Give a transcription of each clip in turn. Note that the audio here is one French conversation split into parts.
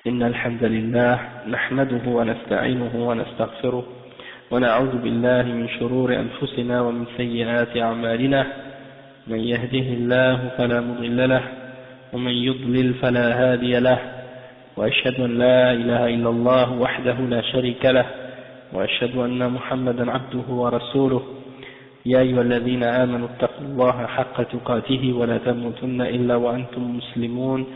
إن الحمد لله نحمده ونستعينه ونستغفره ونعوذ بالله من شرور أنفسنا ومن سيئات أعمالنا من يهده الله فلا مضل له ومن يضلل فلا هادي له وأشهد أن لا إله إلا الله وحده لا شريك له وأشهد أن محمدا عبده ورسوله يا أيها الذين آمنوا اتقوا الله حق تقاته ولا تموتن إلا وأنتم مسلمون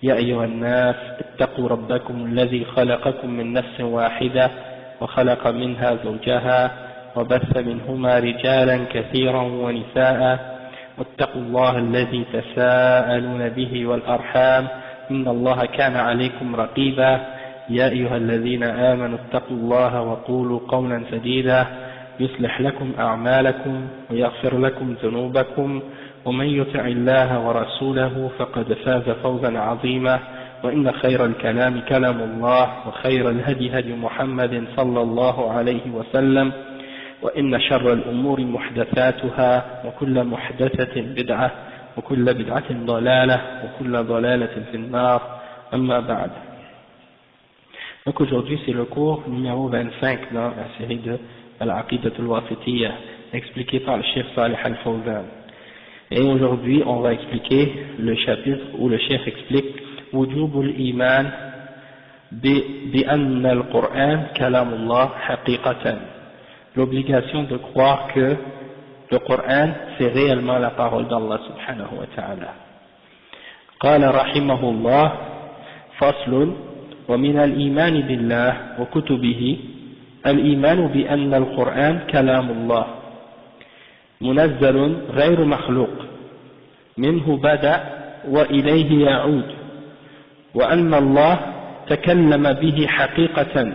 يا أيها الناس اتقوا ربكم الذي خلقكم من نفس واحدة وخلق منها زوجها وبث منهما رجالا كثيرا ونساء واتقوا الله الذي تساءلون به والأرحام إن الله كان عليكم رقيبا يا أيها الذين آمنوا اتقوا الله وقولوا قولا سديدا يصلح لكم أعمالكم ويغفر لكم ذنوبكم ومن يطع الله ورسوله فقد فاز فوزا عظيما وإن خير الكلام كلام الله وخير الهدي هدي محمد صلى الله عليه وسلم وإن شر الأمور محدثاتها وكل محدثة بدعة وكل بدعة ضلالة وكل ضلالة في النار أما بعد. Donc aujourd'hui c'est le cours numéro 25 dans la série de Al-Aqidah al-Wasitiyya expliqué par le Cheikh Salih al-Fawzan. Et aujourd'hui on va expliquer le chapitre où le Cheikh explique وجوب الإيمان بأن القرآن كلام الله حقيقة, l'obligation de croire que le Coran c'est réellement la parole d'Allah subhanahu wa ta'ala. قال رحمه الله فصل ومن الإيمان بالله وكتبه الإيمان بأن القرآن كلام الله منزل غير مخلوق منه بدأ وإليه يعود وأن الله تكلم به حقيقة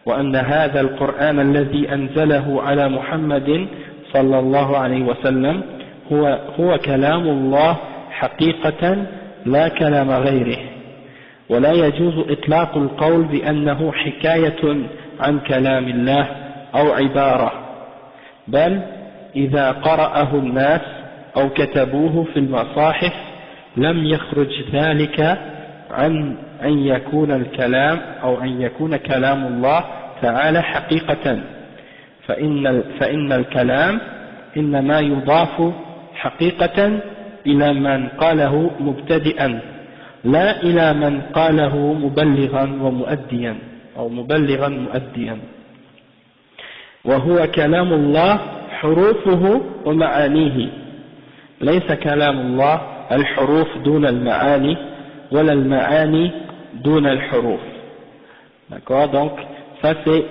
وأن هذا القرآن الذي أنزله على محمد صلى الله عليه وسلم هو كلام الله حقيقة لا كلام غيره ولا يجوز إطلاق القول بأنه حكاية عن كلام الله أو عبارة بل إذا قرأه الناس أو كتبوه في المصاحف لم يخرج ذلك عن أن يكون الكلام أو أن يكون كلام الله تعالى حقيقة فإن الكلام إنما يضاف حقيقة إلى من قاله مبتدئا لا إلى من قاله مبلغا ومؤديا أو مبلغا مؤديا وهو كلام الله حروفه ومعانيه ليس كلام الله الحروف دون المعاني ولا المعاني دون الحروف. D'accord, donc ça c'est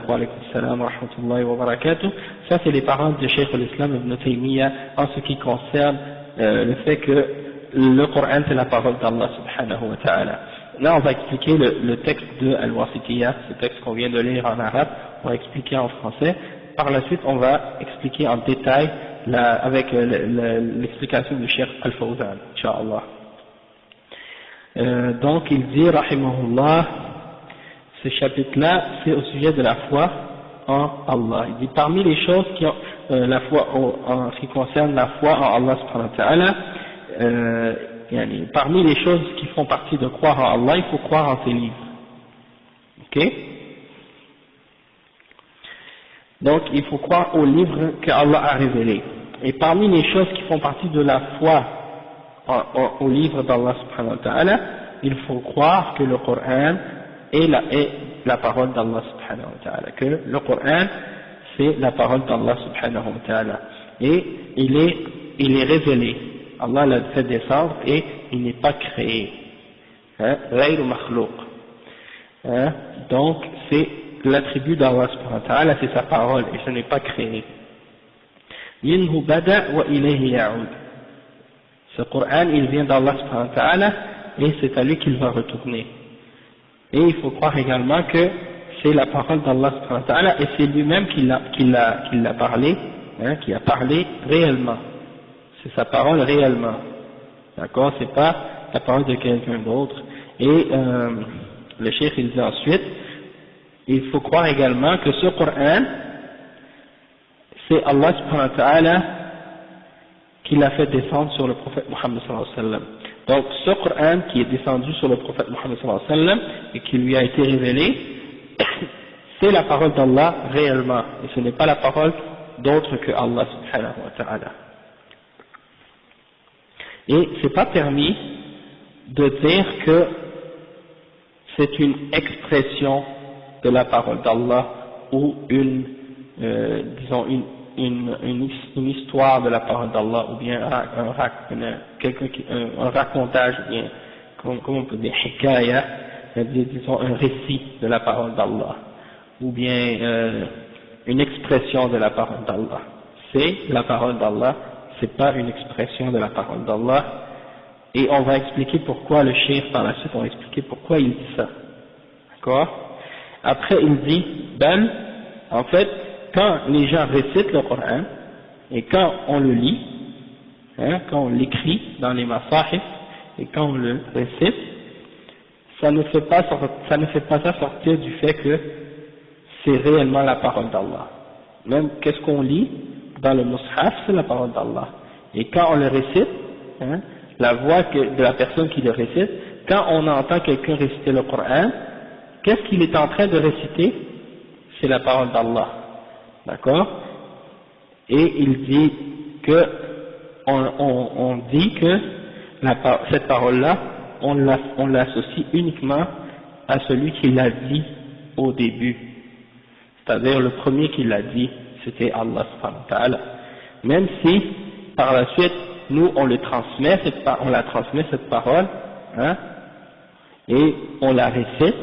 wa alaykum salam wa rahmatullahi wa barakatuh, ça c'est les paroles de Cheikh al-Islam Ibn Taymiyyah en ce qui concerne le fait que le Coran c'est la parole d'Allah subhanahu wa ta'ala. Là on va expliquer le texte de Al-Wasitiyya, ce texte qu'on vient de lire en arabe, on va expliquer en français. Par la suite on va expliquer en détail avec l'explication du Cheikh Al-Fawzan, Inch'Allah. Donc il dit rahimahullah, ce chapitre-là c'est au sujet de la foi en Allah. Il dit parmi les choses qui ont la foi en ce qui concerne la foi en Allah subhanahu wa ta'ala, parmi les choses qui font partie de croire en Allah, il faut croire en ses livres. Ok? Donc il faut croire aux livres que Allah a révélés. Et parmi les choses qui font partie de la foi au livre d'Allah subhanahu wa ta'ala, il faut croire que le Coran est la parole d'Allah subhanahu wa ta'ala, que le Coran c'est la parole d'Allah subhanahu wa ta'ala, et il est révélé, Allah l'a fait descendre et il n'est pas créé, غير مخلوق, donc c'est l'attribut d'Allah subhanahu wa ta'ala, c'est sa parole et ce n'est pas créé. منه بدأ وإليه يعود. Ce Coran, il vient d'Allah subhanahu wa ta'ala et c'est à lui qu'il va retourner. Et il faut croire également que c'est la parole d'Allah subhanahu wa ta'ala et c'est lui-même qui l'a parlé, qui a parlé réellement. C'est sa parole réellement. D'accord? C'est pas la parole de quelqu'un d'autre. Et le cheikh il dit ensuite, il faut croire également que ce Coran, c'est Allah subhanahu wa ta'ala qui l'a fait descendre sur le prophète Muhammad sallallahu alayhi wa sallam. Donc ce Coran qui est descendu sur le prophète Mohammed sallallahu alayhi wa sallam et qui lui a été révélé, c'est la parole d'Allah réellement, et ce n'est pas la parole d'autre que Allah subhanahu wa ta'ala. Et c'est pas permis de dire que c'est une expression de la parole d'Allah ou disons une histoire de la parole d'Allah, ou bien un racontage, ou bien comme on peut dire hikaya, disons un récit de la parole d'Allah, ou bien une expression de la parole d'Allah. C'est la parole d'Allah, c'est pas une expression de la parole d'Allah, et on va expliquer pourquoi le cheikh par la suite, on va expliquer pourquoi il dit ça. D'accord? Après il dit, en fait, quand les gens récitent le Coran, et quand on le lit, quand on l'écrit dans les masahif, et quand on le récite, ça ne fait pas ça sortir du fait que c'est réellement la parole d'Allah. Même qu'est-ce qu'on lit dans le mushaf, c'est la parole d'Allah. Et quand on le récite, la voix de la personne qui le récite, quand on entend quelqu'un réciter le Coran, qu'est-ce qu'il est en train de réciter? C'est la parole d'Allah. D'accord? Et il dit que, on dit que cette parole-là, on l'associe uniquement à celui qui l'a dit au début. C'est-à-dire le premier qui l'a dit, c'était Allah subhanahu wa ta'ala. Même si, par la suite, nous on la transmet cette parole, et on la récite,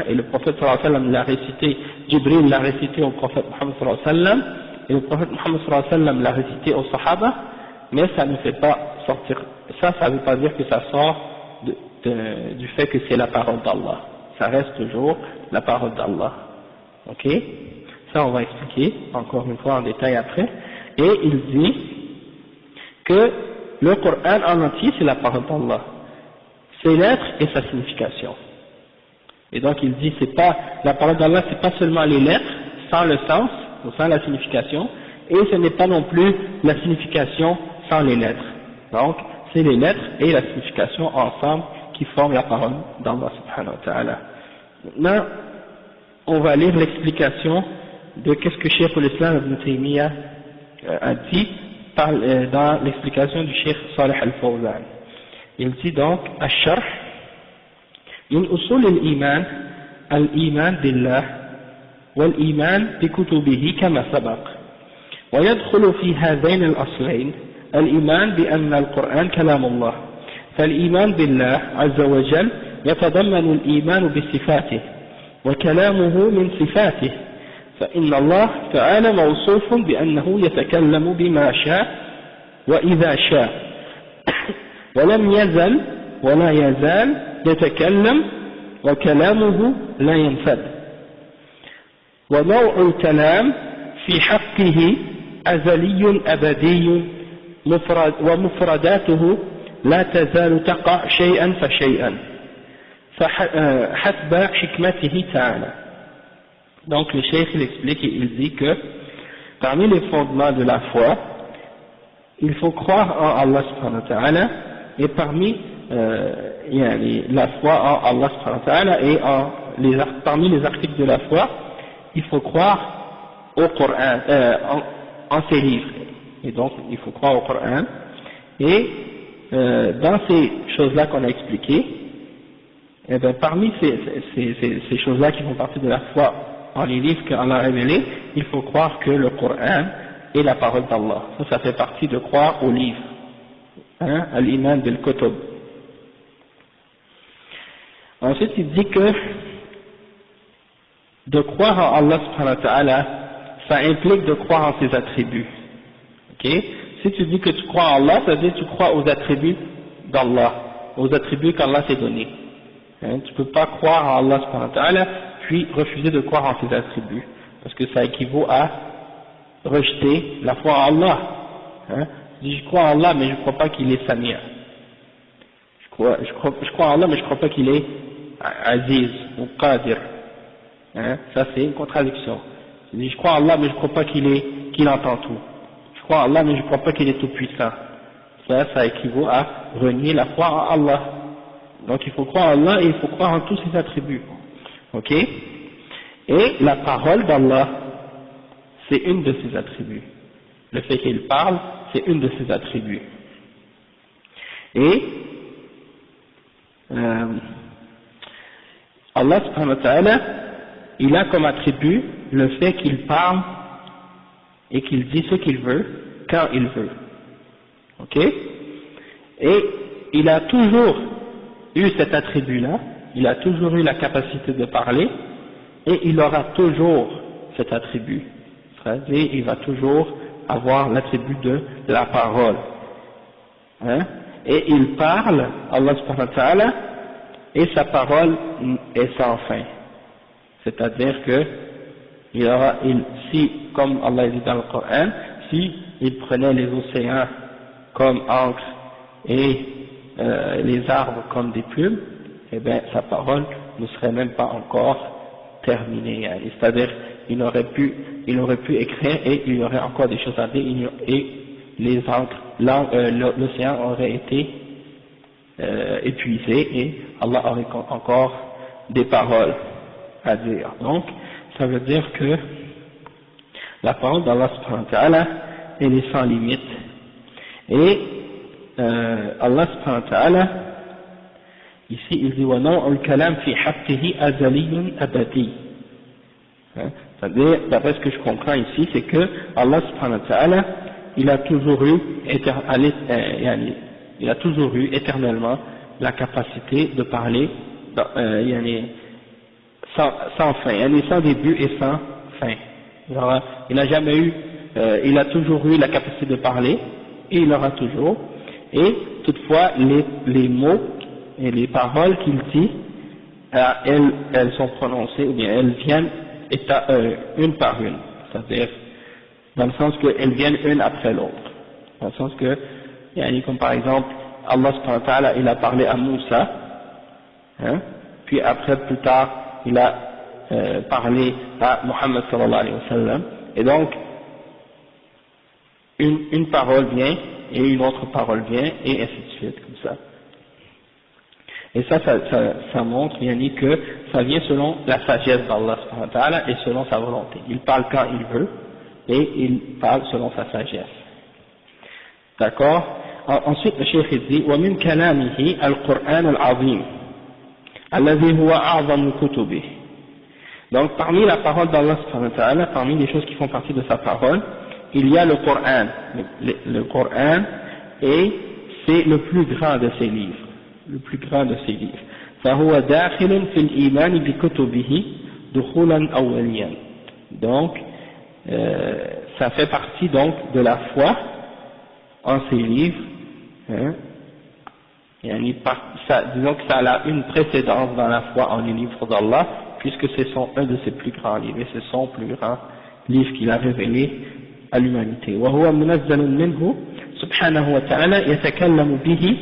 et le prophète sallallahu alayhi wa sallam l'a récité, Jibril l'a récité au prophète Muhammad sallallahu alayhi wa sallam, et le prophète Muhammad sallallahu alayhi wa sallam l'a récité aux sahaba, mais ça ne fait pas sortir, ça ne veut pas dire que ça sort du fait que c'est la parole d'Allah. Ça reste toujours la parole d'Allah. Ok? Ça on va expliquer encore une fois en détail après. Et il dit que le Coran en entier c'est la parole d'Allah. Ses lettres et sa signification. Et donc il dit c'est pas la parole d'Allah, c'est pas seulement les lettres sans le sens ou sans la signification, et ce n'est pas non plus la signification sans les lettres. Donc c'est les lettres et la signification ensemble qui forment la parole d'Allah subhanahu wa ta'ala. Maintenant on va lire l'explication de qu'est-ce que Cheikh al-Islam Ibn Taymiyyah a dit dans l'explication du Cheikh Salih al-Fawzan. Il dit donc الشرح من أصول الإيمان الإيمان بالله والإيمان بكتبه كما سبق، ويدخل في هذين الأصلين الإيمان بأن القرآن كلام الله، فالإيمان بالله عز وجل يتضمن الإيمان بصفاته وكلامه من صفاته، فإن الله تعالى موصوف بأنه يتكلم بما شاء وإذا شاء، ولم يزل ولا يزال يتكلم وكلامه لا ينفد، ونوع الكلام في حقه أزلي أبدي ومفرداته لا تزال تقع شيئا فشيئا حسب حكمته تعالى. Donc le cheikh il explique et il dit que parmi les fondements de la foi, il faut croire en Allah subhanahu wa ta'ala, et parmi la foi en Allah subhanahu wa ta'ala et parmi les articles de la foi, il faut croire au Coran, en ses livres. Et donc il faut croire au Coran, et dans ces choses-là qu'on a expliquées, et bien, parmi ces choses-là qui font partie de la foi en les livres qu'Allah a révélés, il faut croire que le Coran est la parole d'Allah. Ça fait partie de croire aux livres. Al-Iman bil-Kutub. Ensuite, il dit que de croire en Allah subhanahu wa ta'ala, ça implique de croire en ses attributs. Ok? Si tu dis que tu crois en Allah, ça veut dire que tu crois aux attributs d'Allah, aux attributs qu'Allah s'est donnés. Tu ne peux pas croire en Allah subhanahu wa ta'ala, puis refuser de croire en ses attributs, parce que ça équivaut à rejeter la foi en Allah. Je dis je crois en Allah, mais je ne crois pas qu'il est Samia. Je crois en Allah, mais je ne crois pas qu'il est Aziz ou Qadir. Ça c'est une contradiction. Je dis je crois en Allah, mais je ne crois pas qu'il entend tout. Je crois en Allah, mais je ne crois pas qu'il est tout puissant. ça équivaut à renier la foi en Allah. Donc il faut croire en Allah et il faut croire en tous ses attributs. Ok? Et la parole d'Allah, c'est une de ses attributs. Le fait qu'il parle, c'est une de ses attributs. Et Allah subhanahu wa ta'ala, il a comme attribut le fait qu'il parle et qu'il dit ce qu'il veut, quand il veut. Ok? Et il a toujours eu cet attribut-là, il a toujours eu la capacité de parler, et il aura toujours cet attribut. C'est-à-dire, il va toujours avoir l'attribut de la parole. Hein? Et il parle, Allah subhanahu wa ta'ala, et sa parole est sans fin. C'est-à-dire que si, comme Allah dit dans le Coran, si il prenait les océans comme encre et les arbres comme des plumes, eh bien sa parole ne serait même pas encore terminée. Hein. C'est-à-dire il aurait pu écrire et il y aurait encore des choses à dire et les encres, l'océan aurait été épuisé et Allah aurait encore des paroles à dire. Donc ça veut dire que la parole d'Allah subhanahu wa ta'ala elle est sans limite et Allah subhanahu wa ta'ala ici il dit wa naw'ul kalam fi haqqihi azaliyyun abadi. C'est-à-dire, d'après ce que je comprends ici, c'est que Allah subhanahu wa ta'ala il a toujours eu éternellement la capacité de parler sans fin, sans début et sans fin. Il a jamais eu, il a toujours eu la capacité de parler et il aura toujours. Et toutefois, les mots et les paroles qu'il dit, elles sont prononcées ou bien elles viennent une par une, c'est-à-dire dans le sens qu'elles viennent une après l'autre. Dans le sens que, comme par exemple, Allah subhanahu wa ta'ala, il a parlé à Moussa, hein, puis après, plus tard, il a parlé à Muhammad sallallahu alayhi wa sallam, et donc, une parole vient, et une autre parole vient, et ainsi de suite, comme ça. Et ça montre, que ça vient selon la sagesse d'Allah subhanahu wa ta'ala, et selon sa volonté. Il parle quand il veut, et il parle selon sa sagesse. D'accord? Ensuite, le cheikh dit ومن كلامه القرآن العظيم الذي هو أعظم كتبه. Donc parmi la parole d'Allah subhanahu wa ta'ala, parmi les choses qui font partie de sa parole, il y a le Coran. Le Coran, et c'est le plus grand de ses livres. Le plus grand de ses livres. فهو داخل في الإيمان بكتبه دخولا أوليا. Donc ça fait partie donc de la foi en ces livres, hein, disons que ça a une précédence dans la foi en les livres d'Allah, puisque c'est un de ses plus grands livres, et c'est son plus grand livre qu'il a révélé à l'humanité. وهو منزل منه سبحانه وتعالى يتكلم به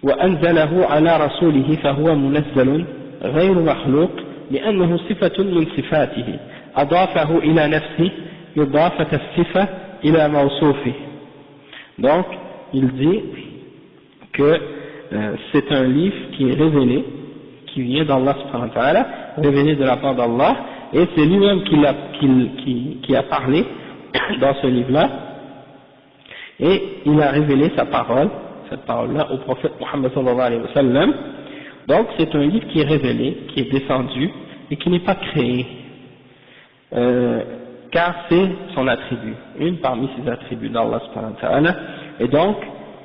وأنزله على رسوله فهو منزل غير مخلوق لأنه صفة من صفاته أضافه إلى نفسه إضافة الصفة إلى موصوفه. Donc, il dit que c'est un livre qui est révélé, qui vient d'Allah subhanahu wa ta'ala, révélé de la part d'Allah, et c'est lui-même qui a parlé dans ce livre-là, et il a révélé sa parole, cette parole-là, au prophète Muhammad sallallahu alayhi wa sallam. Donc, c'est un livre qui est révélé, qui est descendu, et qui n'est pas créé. Car c'est son attribut, une parmi ses attributs d'Allah subhanahu wa ta'ala, et donc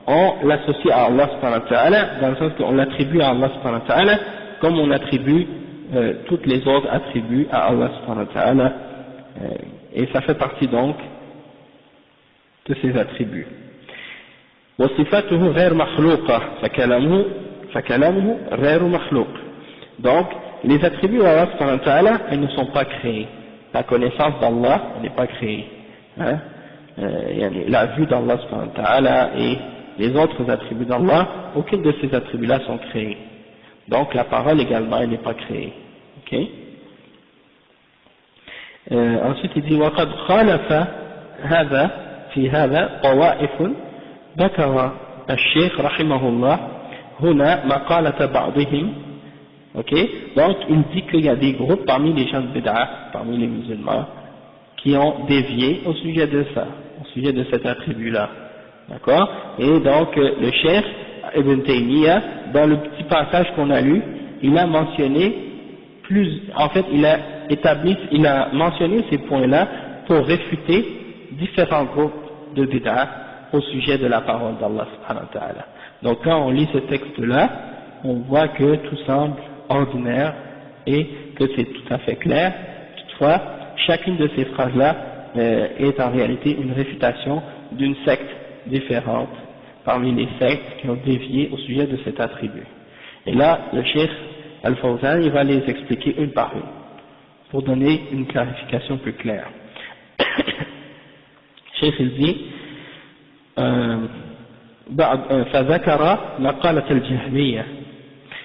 on l'associe à Allah subhanahu wa ta'ala, dans le sens qu'on l'attribue à Allah subhanahu wa ta'ala, comme on attribue toutes les autres attributs à Allah subhanahu wa ta'ala, et ça fait partie donc de ses attributs. وصفاته غير مخلوقة فكلامه غير مخلوق. Donc les attributs d'Allah subhanahu wa ta'ala, elles ne sont pas créés. La connaissance d'Allah n'est pas créée. Hein? La vue d'Allah subhanahu wa ta'ala et les autres attributs d'Allah, aucun de ces attributs-là sont créés. Donc la parole également, elle n'est pas créée. Ok? Ensuite il dit وقد خالف هذا في هذا طوائف ذكر الشيخ رحمه الله هنا مقالة بعضهم. Ok, donc il dit qu'il y a des groupes parmi les gens de Bid'a, parmi les musulmans, qui ont dévié au sujet de ça, au sujet de cet attribut-là. D'accord? Et donc le Cheikh Ibn Taymiyyah, dans le petit passage qu'on a lu, il a mentionné il a mentionné ces points-là pour réfuter différents groupes de Bid'a au sujet de la parole d'Allah subhanahu wa ta'ala. Donc quand on lit ce texte-là, on voit que tout semble ordinaire et que c'est tout à fait clair. Toutefois, chacune de ces phrases-là est en réalité une réfutation d'une secte différente parmi les sectes qui ont dévié au sujet de cet attribut. Et là, le Cheikh Al-Fawzan, il va les expliquer une par une pour donner une clarification plus claire. Cheikh il dit فذكر مقالة الجهمية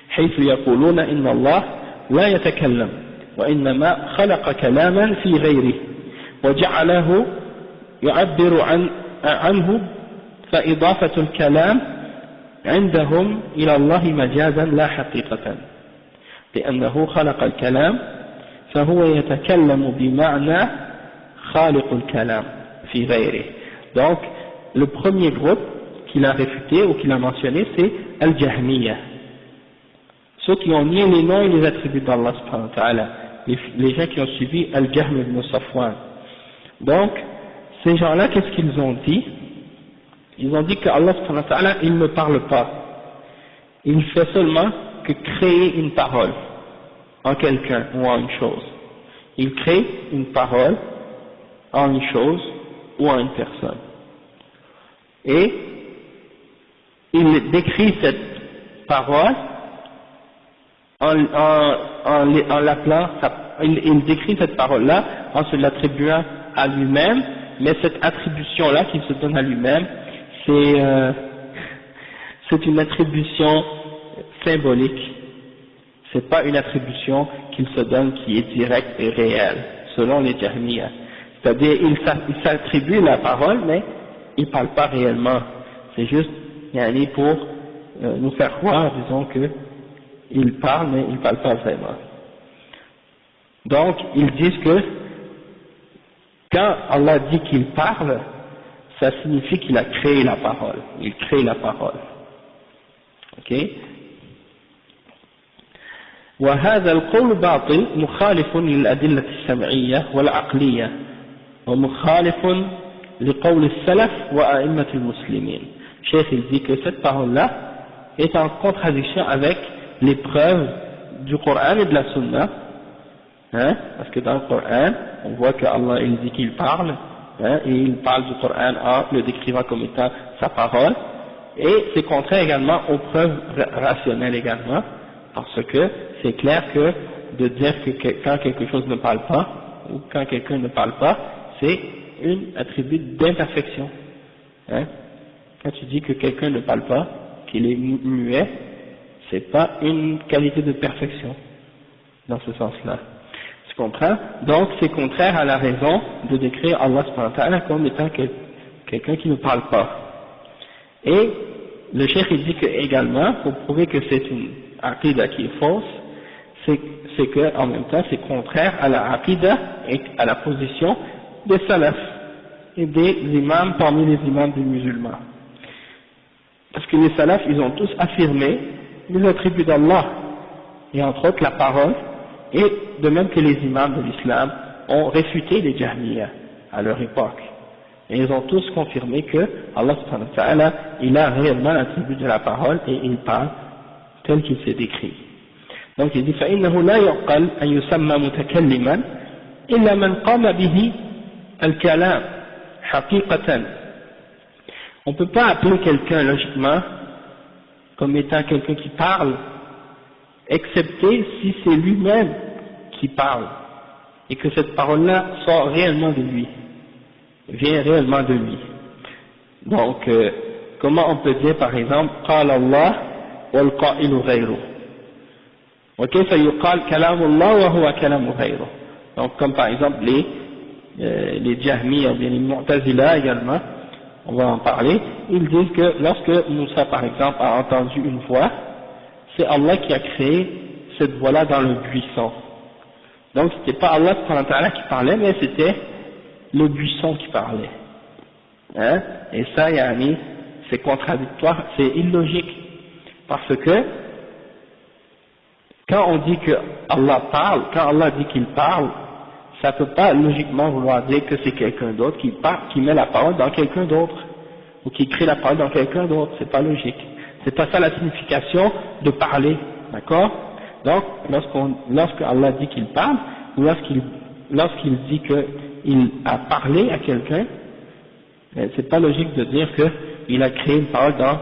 حيث يقولون إن الله لا يتكلم وإنما خلق كلاما في غيره وجعله يعبر عنه فإضافة الكلام عندهم إلى الله مجازا لا حقيقة لأنه خلق الكلام فهو يتكلم بمعنى خالق الكلام في غيره. Donc le premier groupe qu'il a réfuté ou qu'il a mentionné, c'est Al-Jahmiyyah, ceux qui ont nié les noms et les attributs d'Allah subhanahu wa ta'ala, les gens qui ont suivi Al-Jahm ibn Safwan. Donc ces gens-là, qu'est-ce qu'ils ont dit? Ils ont dit que Allah subhanahu wa ta'ala, il ne parle pas, il fait seulement que créer une parole en quelqu'un ou en une chose. Il crée une parole en une chose ou en une personne. Et il décrit cette parole en l'appelant, il décrit cette parole-là en se l'attribuant à lui-même, mais cette attribution-là qu'il se donne à lui-même, c'est une attribution symbolique. C'est pas une attribution qu'il se donne qui est directe et réelle, selon les Jahmiyyah. C'est-à-dire, il s'attribue la parole, mais il parle pas réellement. C'est juste, pour nous faire croire, disons que il parle, mais il parle pas vraiment. Donc, ils disent que quand Allah dit qu'il parle, ça signifie qu'il a créé la parole. Il crée la parole. Ok? وهذا القول باطل مخالف للأدلة السمعية والعقلية ومخالف لقول السلف وأئمة المسلمين. Cheikh il dit que cette parole-là est en contradiction avec les preuves du Coran et de la Sunna, parce que dans le Coran, on voit que Allah il dit qu'il parle, et il parle du Coran en le décrivant comme étant sa parole, et c'est contraire également aux preuves rationnelles également, parce que c'est clair que de dire que quand quelque chose ne parle pas, ou quand quelqu'un ne parle pas, c'est une attribut d'imperfection. Quand tu dis que quelqu'un ne parle pas, qu'il est muet, c'est pas une qualité de perfection, dans ce sens-là. Tu comprends? Donc c'est contraire à la raison de décrire Allah subhanahu wa ta'ala comme étant quelqu'un qui ne parle pas. Et le cheikh il dit que également, pour prouver que c'est une aqida qui est fausse, c'est que en même temps c'est contraire à la aqida et à la position des salafs et des imams parmi les imams des musulmans. Parce que les salafs, ils ont tous affirmé les attributs d'Allah, et entre autres la parole, et de même que les imams de l'islam ont réfuté les Jahmiyyah à leur époque. Et ils ont tous confirmé que Allah subhanahu wa ta'ala, il a réellement l'attribut de la parole et il parle tel qu'il s'est décrit. Donc il dit فإنه لا يعقل أن يسمى متكلما إلا من قام به الكلام حقيقة. On ne peut pas appeler quelqu'un logiquement comme étant quelqu'un qui parle, excepté si c'est lui-même qui parle et que cette parole-là sort réellement de lui, vient réellement de lui. Donc, comment on peut dire par exemple قال الله والقائل غيره وكيف يقال كلام الله وهو كلام غيره. Donc comme par exemple les Jahmiyyah ou bien les Mu'tazila également, on va en parler, ils disent que lorsque Moussa par exemple a entendu une voix, c'est Allah qui a créé cette voix-là dans le buisson. Donc c'était pas Allah qui parlait, mais c'était le buisson qui parlait. Hein? Et ça, yani, c'est contradictoire, c'est illogique. Parce que quand on dit que Allah parle, quand Allah dit qu'il parle, ça peut pas logiquement vouloir dire que c'est quelqu'un d'autre qui parle, qui met la parole dans quelqu'un d'autre, ou qui crée la parole dans quelqu'un d'autre. C'est pas logique. C'est pas ça la signification de parler, d'accord? Donc, lorsque Allah dit qu'il parle, ou lorsqu'il dit qu'il a parlé à quelqu'un, c'est pas logique de dire qu'il a créé une parole dans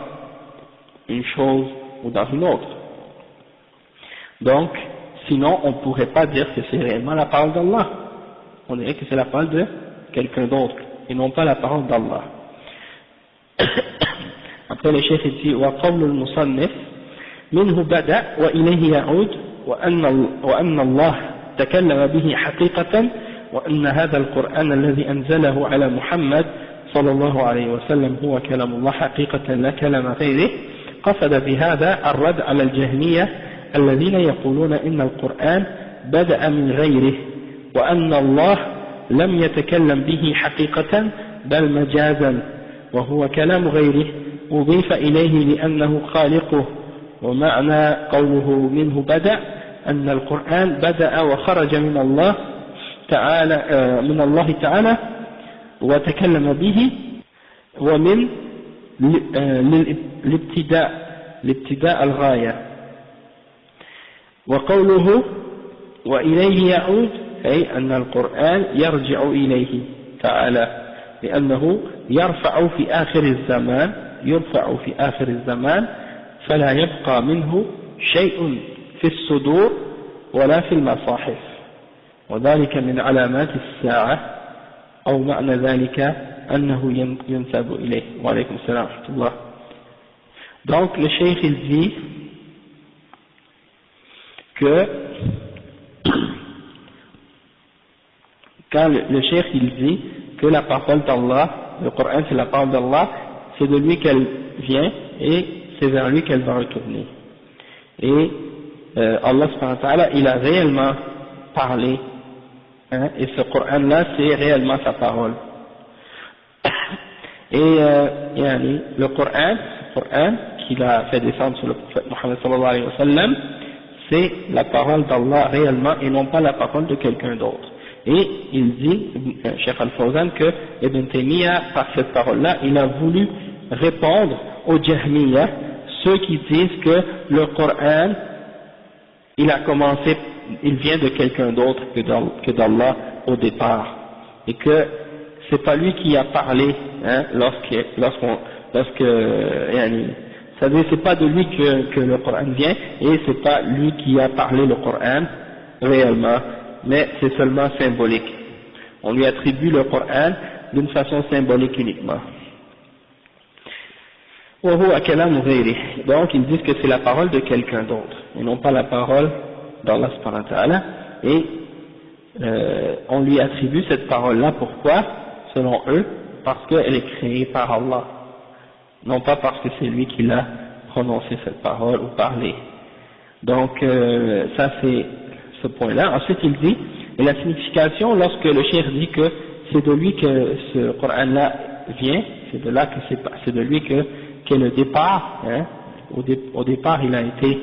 une chose ou dans une autre. Donc, sinon, on pourrait pas dire que c'est réellement la parole d'Allah. On dirait que c'est la parole de quelqu'un d'autre, et non pas la parole d'Allah. Après le chef dit وقول المصنف منه بدأ وإليه يعود وأن الله تكلم به حقيقة وأن هذا القرآن الذي أنزله على محمد صلى الله عليه وسلم هو كلام الله حقيقة لا كلام غيره. قصد بهذا الرد على الجهمية الذين يقولون إن القرآن بدأ من غيره وأن الله لم يتكلم به حقيقة بل مجازا وهو كلام غيره أضيف إليه لأنه خالقه. ومعنى قوله منه بدأ أن القرآن بدأ وخرج من الله تعالى وتكلم به ومن الابتداء الغاية. وقوله وإليه يعود أي أن القرآن يرجع إليه تعالى لأنه يرفع في آخر الزمان فلا يبقى منه شيء في الصدور ولا في المصاحف وذلك من علامات الساعة أو معنى ذلك أنه ينسب إليه. وعليكم السلام ورحمة الله. Donc le cheikh il dit que quand le cheikh il dit que la parole d'Allah, le Coran c'est la parole d'Allah, c'est de lui qu'elle vient et c'est vers lui qu'elle va retourner. Et Allah subhanahu wa ta'ala, il a réellement parlé, hein, et ce Coran là c'est réellement sa parole. Et le Coran qu'il a fait descendre sur le prophète Mohammed sallallahu alayhi wa sallam, c'est la parole d'Allah réellement et non pas la parole de quelqu'un d'autre. Et il dit, Cheikh Al-Fawzan, que Ibn Taymiyyah, par cette parole-là, il a voulu répondre aux Jahmiyyah, ceux qui disent que le Coran, il a commencé, il vient de quelqu'un d'autre que d'Allah au départ, et que c'est pas lui qui a parlé, hein, c'est-à-dire c'est pas de lui que le Coran vient, et c'est pas lui qui a parlé le Coran réellement, mais c'est seulement symbolique. On lui attribue le Coran d'une façon symbolique uniquement. Donc ils disent que c'est la parole de quelqu'un d'autre, et non pas la parole d'Allah subhanahu wa ta'ala, et on lui attribue cette parole-là, pourquoi? Selon eux, parce qu'elle est créée par Allah, non pas parce que c'est lui qui l'a prononcé cette parole ou parlé. Donc ça c'est ce point-là. Ensuite il dit, et la signification, lorsque le cheikh dit que c'est de lui que ce Coran-là vient, c'est de là que c'est de lui qu'est le départ, hein, au départ il a été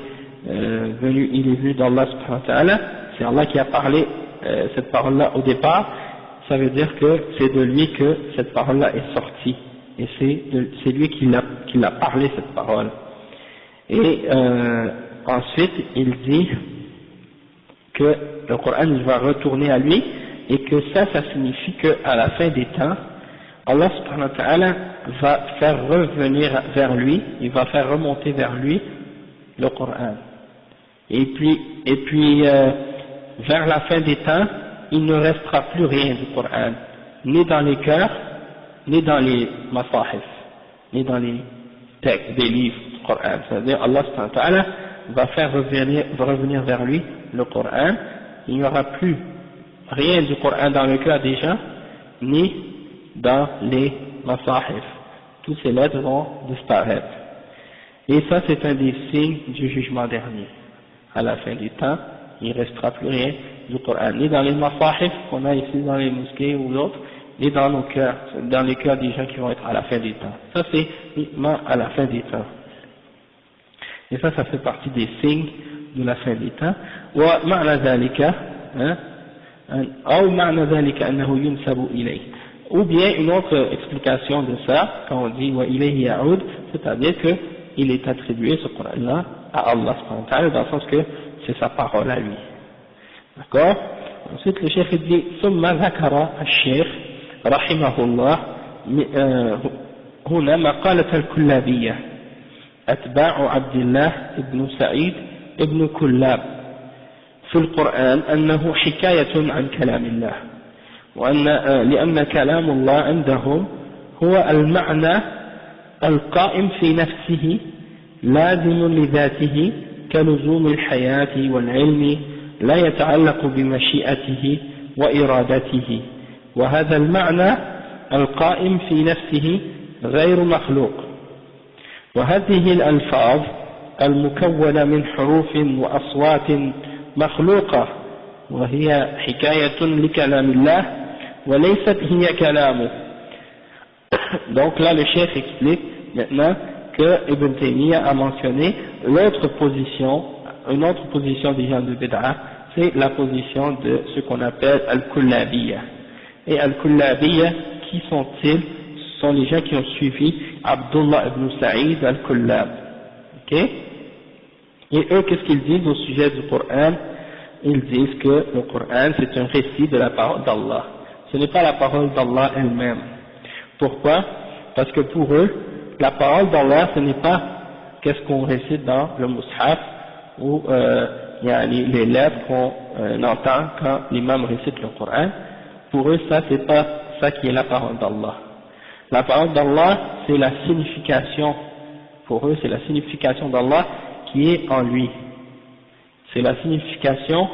il est venu d'Allah subhanahu wa ta'ala, c'est Allah qui a parlé cette parole-là au départ, ça veut dire que c'est de lui que cette parole-là est sortie, et c'est lui qui l'a parlé cette parole. Et ensuite il dit que le Coran il va retourner à lui, et que ça signifie qu'à la fin des temps, Allah subhanahu wa ta'ala va faire revenir vers lui, il va faire remonter vers lui le Coran. Et puis vers la fin des temps, il ne restera plus rien du Coran, ni dans les cœurs, ni dans les masahif, ni dans les textes des livres du Coran. C'est-à-dire Allah subhanahu wa ta'ala va faire revenir vers lui le Coran, il n'y aura plus rien du Coran dans le cœur des gens, ni dans les masahif. toutes ces lettres vont disparaître. Et ça, c'est un des signes du jugement dernier. À la fin du temps, il ne restera plus rien du Coran, ni dans les masahif qu'on a ici dans les mosquées ou d'autres, ni dans nos cœurs, dans les cœurs des gens qui vont être à la fin du temps. Ça, c'est uniquement à la fin du temps. Et ça fait partie des signes de la fin des temps. ومعنى ذلك أو معنى ذلك أنه ينسب إليه. Ou bien une autre explication de ça, quand on dit وإليه يعود, c'est-à-dire qu'il est attribué ce Coran-là à Allah subhanahu wa ta'ala, dans le sens que c'est sa parole à lui. D'accord? Ensuite le cheikh dit ثم ذكر الشيخ رحمه الله هنا مقالة الكلابية أتباع عبد الله بن سعيد ابن كلاب في القرآن أنه حكاية عن كلام الله، وأن لأن كلام الله عندهم هو المعنى القائم في نفسه لازم لذاته كلزوم الحياة والعلم لا يتعلق بمشيئته وإرادته، وهذا المعنى القائم في نفسه غير مخلوق. وهذه الألفاظ المكونة من حروف وأصوات مخلوقة وهي حكاية لكلام الله وليست هي كلامه. Donc là le cheikh explique maintenant que Ibn Taymiyyah a mentionné l'autre position, une autre position des gens de Bid'a, c'est la position de ce qu'on appelle Al-Kullabiyya. Et Al-Kullabiyya, qui sont-ils? Ce sont les gens qui ont suivi Abdullah ibn Sa'id Al-Kullab. Ok? Et eux, qu'est-ce qu'ils disent au sujet du Coran? Ils disent que le Coran, c'est un récit de la parole d'Allah. Ce n'est pas la parole d'Allah elle-même. Pourquoi? Parce que pour eux, la parole d'Allah, ce n'est pas qu'est-ce qu'on récite dans le Mus'haf ou les lettres qu'on entend quand l'imam récite le Coran. Pour eux, ça, c'est pas ça qui est la parole d'Allah. La parole d'Allah, c'est la signification. Pour eux, c'est la signification d'Allah qui est en lui. C'est la signification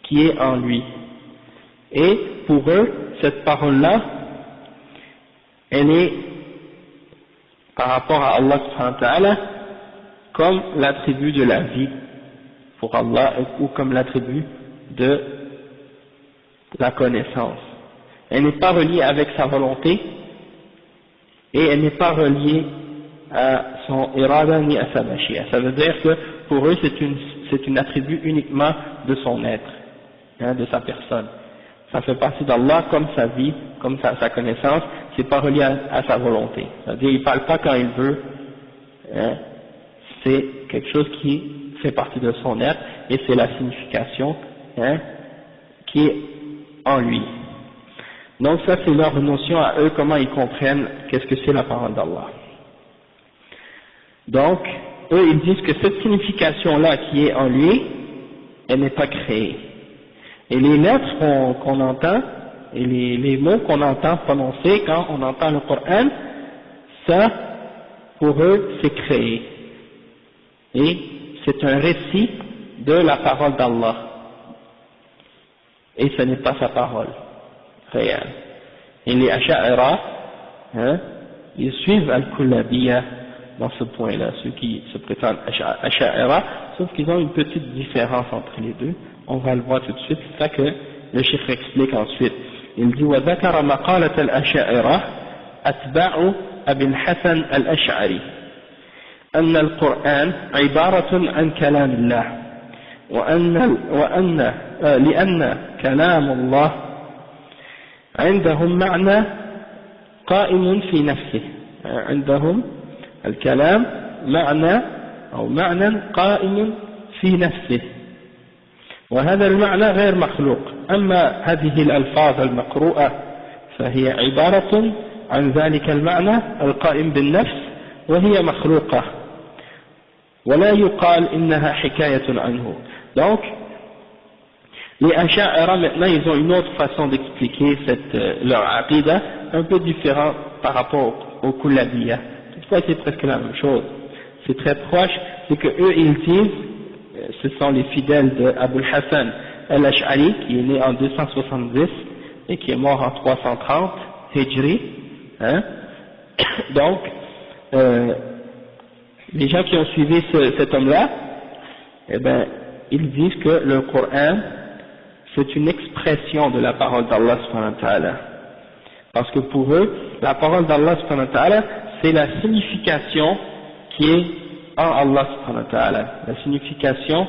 qui est en lui. Et pour eux, cette parole-là, elle est par rapport à Allah subhanahu wa ta'ala comme l'attribut de la vie pour Allah ou comme l'attribut de la connaissance. Elle n'est pas reliée avec sa volonté et elle n'est pas reliée à son irada ni à sa mashia. Ça veut dire que pour eux c'est une attribut uniquement de son être, de sa personne. Ça fait partie d'Allah comme sa vie, comme sa connaissance, c'est pas relié à sa volonté. C'est-à-dire il parle pas quand il veut, c'est quelque chose qui fait partie de son être et c'est la signification qui est en lui. Donc ça c'est leur notion à eux, comment ils comprennent qu'est-ce que c'est la parole d'Allah. Donc eux ils disent que cette signification-là qui est en lui, elle n'est pas créée. Et les lettres qu'on entend, et les mots qu'on entend prononcer quand on entend le Coran, ça, pour eux, c'est créé. Et c'est un récit de la parole d'Allah. Et ce n'est pas sa parole réelle. Et les Asha'ira, ils suivent Al-Kullabiyya dans ce point-là, ceux qui se prétendent Asha'ira, sauf qu'ils ont une petite différence entre les deux. On va le voir tout de suite, c'est ça que le cheikh explique ensuite. Il dit وذكر مقالة الأشاعرة أتباع أبي الحسن الأشعري أن القرآن عبارة عن كلام الله لأن كلام الله عندهم معنى قائم في نفسه. عندهم الكلام معنى أو معنى قائم في نفسه وهذا المعنى غير مخلوق. أما هذه الألفاظ المقروءة فهي عبارة عن ذلك المعنى القائم بالنفس وهي مخلوقة ولا يقال إنها حكاية عنه. Donc les Asha'ira maintenant ils ont une autre façon d'expliquer leur aqidah un peu différente par rapport au Kullabiyya. Toutefois c'est presque la même chose, c'est très proche. C'est que eux ils disent, ce sont les fidèles de Abu al-Hassan al-Ash'ari qui est né en 270 et qui est mort en 330 Hijri, Donc, les gens qui ont suivi cet homme-là, eh ben, ils disent que le Coran, c'est une expression de la parole d'Allah subhanahu wa ta'ala. Parce que pour eux, la parole d'Allah subhanahu wa ta'ala, c'est la signification qui est en Allah subhanahu wa ta'ala. La signification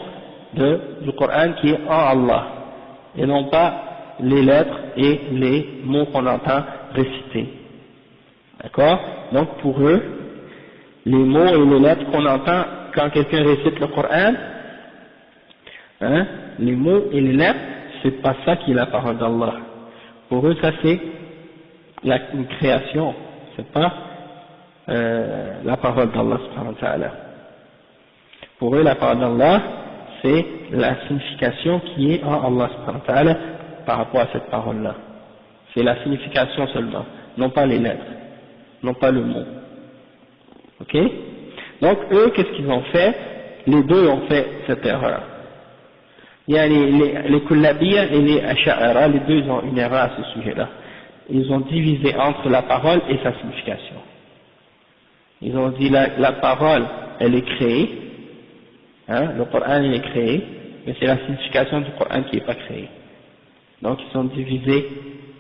du Coran qui est en Allah. Et non pas les lettres et les mots qu'on entend réciter. D'accord? Donc pour eux, les mots et les lettres qu'on entend quand quelqu'un récite le Coran, hein, les mots et les lettres, c'est pas ça qui est la parole d'Allah. Pour eux, ça c'est une création, c'est pas la parole d'Allah subhanahu wa ta'ala. Pour eux, la parole d'Allah, c'est la signification qui est en Allah subhanahu wa ta'ala par rapport à cette parole-là. C'est la signification seulement, non pas les lettres, non pas le mot. Ok? Donc eux, qu'est-ce qu'ils ont fait? Les deux ont fait cette erreur. Il y a les Kullabiyya et les Asha'ira, les deux ont une erreur à ce sujet-là. Ils ont divisé entre la parole et sa signification. Ils ont dit la parole, elle est créée, hein, le Coran il est créé, mais c'est la signification du Coran qui n'est pas créée. Donc ils ont divisé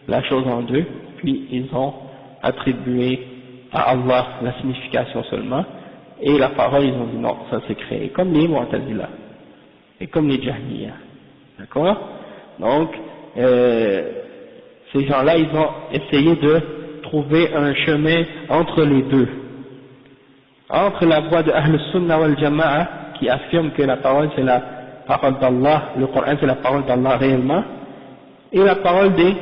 la chose en deux, puis ils ont attribué à Allah la signification seulement, et la parole ils ont dit non, ça c'est créé, comme les Mu'tazila et comme les Jahmiya. D'accord? Donc ces gens-là ils ont essayé de trouver un chemin entre les deux, entre la voie de Ahl Sunnah wal Jama'a qui affirme que la parole c'est la parole d'Allah, le Coran c'est la parole d'Allah réellement, et la parole des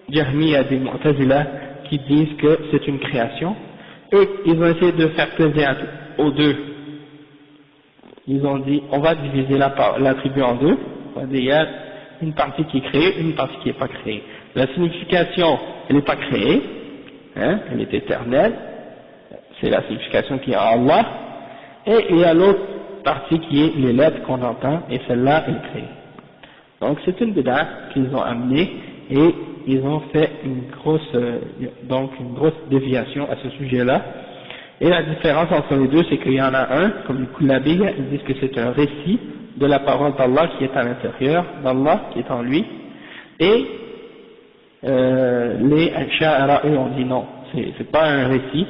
Jahmiya, des Mu'tazila qui disent que c'est une création. Et ils ont essayé de faire plaisir aux deux. Ils ont dit on va diviser l'attribut en deux, il y a une partie qui est créée, une partie qui n'est pas créée. La signification elle n'est pas créée, hein, elle est éternelle, c'est la signification qui est en Allah, et il y a l'autre partie qui est les lettres qu'on entend, et celle-là est créée. Donc c'est une bid'a qu'ils ont amenée, et ils ont fait une grosse déviation à ce sujet-là. Et la différence entre les deux, c'est qu'il y en a un, comme le Kullabiyya, ils disent que c'est un récit de la parole d'Allah qui est à l'intérieur d'Allah, qui est en lui, et les Asha'ira, eux, ont dit non, c'est pas un récit,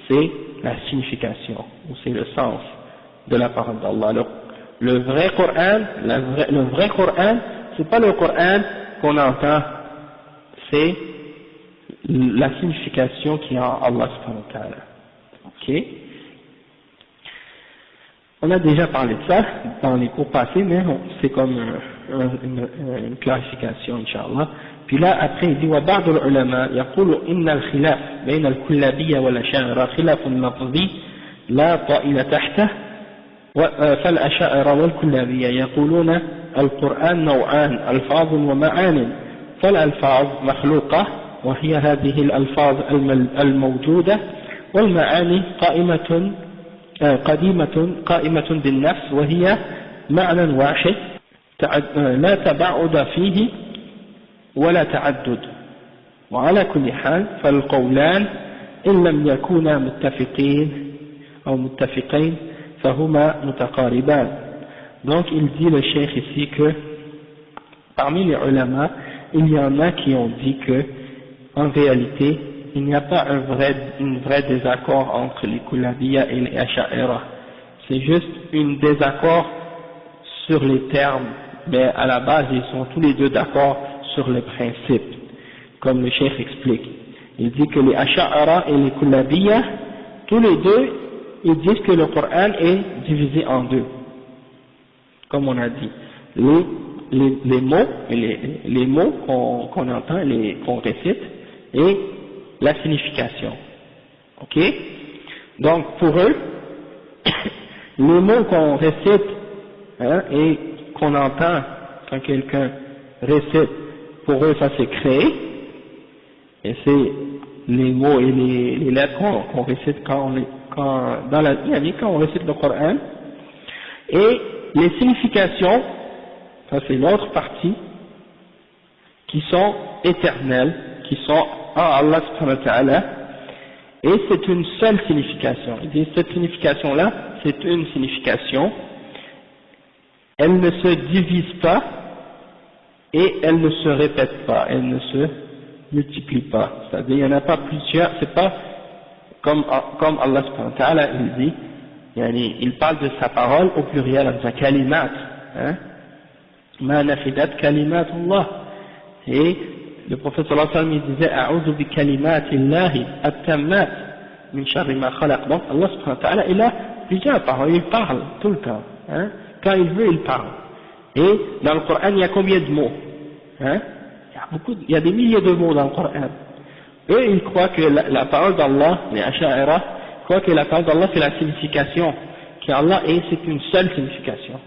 c'est la signification, ou c'est le sens de la parole d'Allah. Le vrai Coran, c'est pas le Coran qu'on entend, c'est la signification qui est en Allah subhanahu wa ta'ala. Ok? On a déjà parlé de ça dans les cours passés, mais c'est comme une clarification, Inch'Allah. Puis là, après, il dit وبعض العلماء يقول إن الخلاف بين الكلابية والأشاعرة خلاف لفظي لا طائل تحته فالأشاعرة والكلابية يقولون القرآن نوعان ألفاظ ومعان فالألفاظ مخلوقة وهي هذه الألفاظ الموجودة والمعاني قائمة بالنفس وهي معنى واحد لا تباعد فيه ولا تعدد وعلى كل حال فالقولان إن لم يكونا متفقين أو متفقين فهما متقاربان. Donc il dit le cheikh ici que parmi les ulama il y en a qui ont dit que en réalité il n'y a pas un vrai désaccord entre les Kullabiyya et les Asha'ira, c'est juste un désaccord sur les termes, mais à la base ils sont tous les deux d'accord sur les principes, comme le cheikh explique. Il dit que les Asha'ira et les Kullabiyya, tous les deux, ils disent que le Coran est divisé en deux, comme on a dit. Les mots, les mots qu'on entend, qu'on récite, et la signification. Ok? Donc pour eux, les mots qu'on récite, hein, et qu'on entend quand quelqu'un récite, pour eux ça c'est créé, et c'est les mots et les lettres qu'on récite quand on récite le Coran, et les significations, ça c'est l'autre partie, qui sont éternelles, qui sont en Allah subhanahu wa ta'ala, Et c'est une seule signification. Il dit cette signification-là, c'est une signification. Elle ne se divise pas et elle ne se répète pas, elle ne se multiplie pas. C'est-à-dire, il n'y en a pas plusieurs, c'est pas comme Allah subhanahu wa ta'ala, il dit, il parle de sa parole au pluriel, en disant kalimat, hein, ma nafidat kalimat Allah. Et le prophète sallallahu alayhi wa sallam, il disait, a'udhu bi kalimatillahi at-tammat min sharri ma khalaq. Donc Allah subhanahu wa ta'ala, il a plusieurs paroles, il parle tout le temps, hein, quand il veut, il parle. Et dans le Coran, il y a combien de mots, hein? Il y a des milliers de mots dans le Coran. Eux, ils croient que la parole d'Allah, les Asha'ira, croient que la parole d'Allah c'est la signification, qu'Allah est, c'est une seule signification.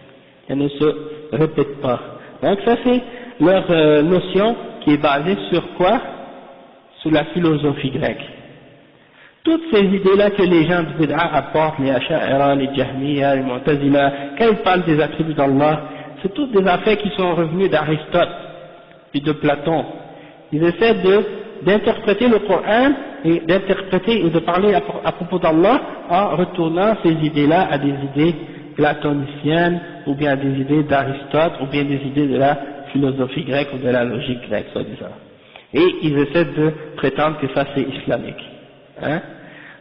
Elle ne se répète pas. Donc ça c'est leur notion qui est basée sur quoi? Sur la philosophie grecque. Toutes ces idées-là que les gens du Bid'a apportent, les Asha'ira, les Jahmiya, les Mu'tazila, quand ils parlent des attributs d'Allah, c'est toutes des affaires qui sont revenues d'Aristote puis de Platon. Ils essaient d'interpréter le Coran et d'interpréter et de parler à propos d'Allah en retournant ces idées-là à des idées platoniciennes ou bien à des idées d'Aristote ou bien des idées de la philosophie grecque ou de la logique grecque, soi-disant. Et ils essaient de prétendre que ça c'est islamique. Hein?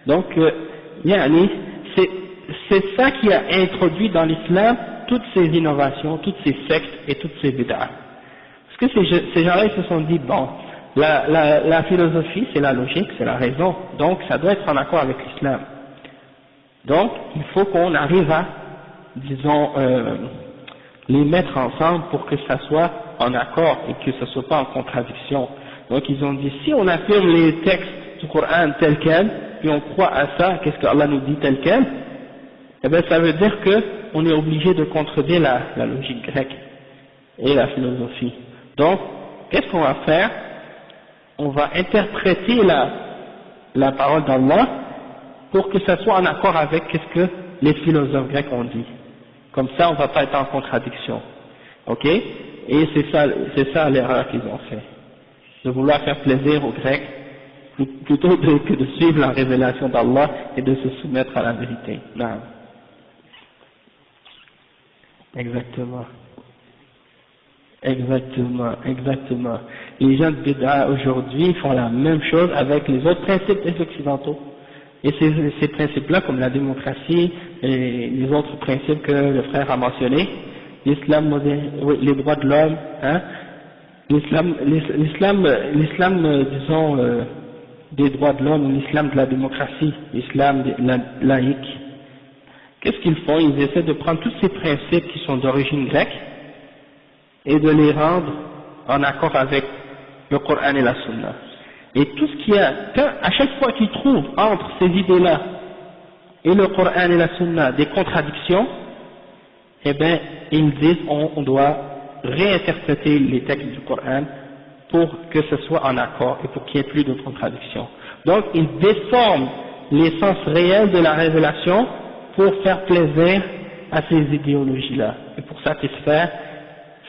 Donc, c'est ça qui a introduit dans l'islam toutes ces innovations, toutes ces sectes et toutes ces bid'ah. Parce que ces gens-là, ils se sont dit, bon, la philosophie, c'est la logique, c'est la raison, donc ça doit être en accord avec l'islam. Donc, il faut qu'on arrive à, disons, les mettre ensemble pour que ça soit en accord et que ça soit pas en contradiction. Donc, ils ont dit, si on affirme les textes du Coran tel quel, puis on croit à ça, qu'est-ce que Allah nous dit tel quel, eh bien, ça veut dire qu'on est obligé de contredire la logique grecque et la philosophie. Donc, qu'est-ce qu'on va faire? On va interpréter la parole d'Allah pour que ça soit en accord avec ce que les philosophes grecs ont dit. Comme ça, on ne va pas être en contradiction. Ok? Et c'est ça l'erreur qu'ils ont fait. De vouloir faire plaisir aux Grecs, plutôt que de suivre la révélation d'Allah et de se soumettre à la vérité. Non. Exactement. Exactement. Les gens de Bid'a aujourd'hui font la même chose avec les autres principes des occidentaux. Et ces principes-là, comme la démocratie et les autres principes que le frère a mentionnés, l'islam, les droits de l'homme, hein, l'islam, disons, des droits de l'homme, ou l'islam de la démocratie, l'islam laïque. Qu'est-ce qu'ils font? Ils essaient de prendre tous ces principes qui sont d'origine grecque et de les rendre en accord avec le Coran et la Sunna. Et tout ce qui a, à chaque fois qu'ils trouvent entre ces idées-là et le Coran et la Sunna des contradictions, eh bien, ils disent on doit réinterpréter les textes du Coran pour que ce soit en accord et pour qu'il n'y ait plus de contradictions. Donc, ils déforment l'essence réelle de la révélation pour faire plaisir à ces idéologies-là et pour satisfaire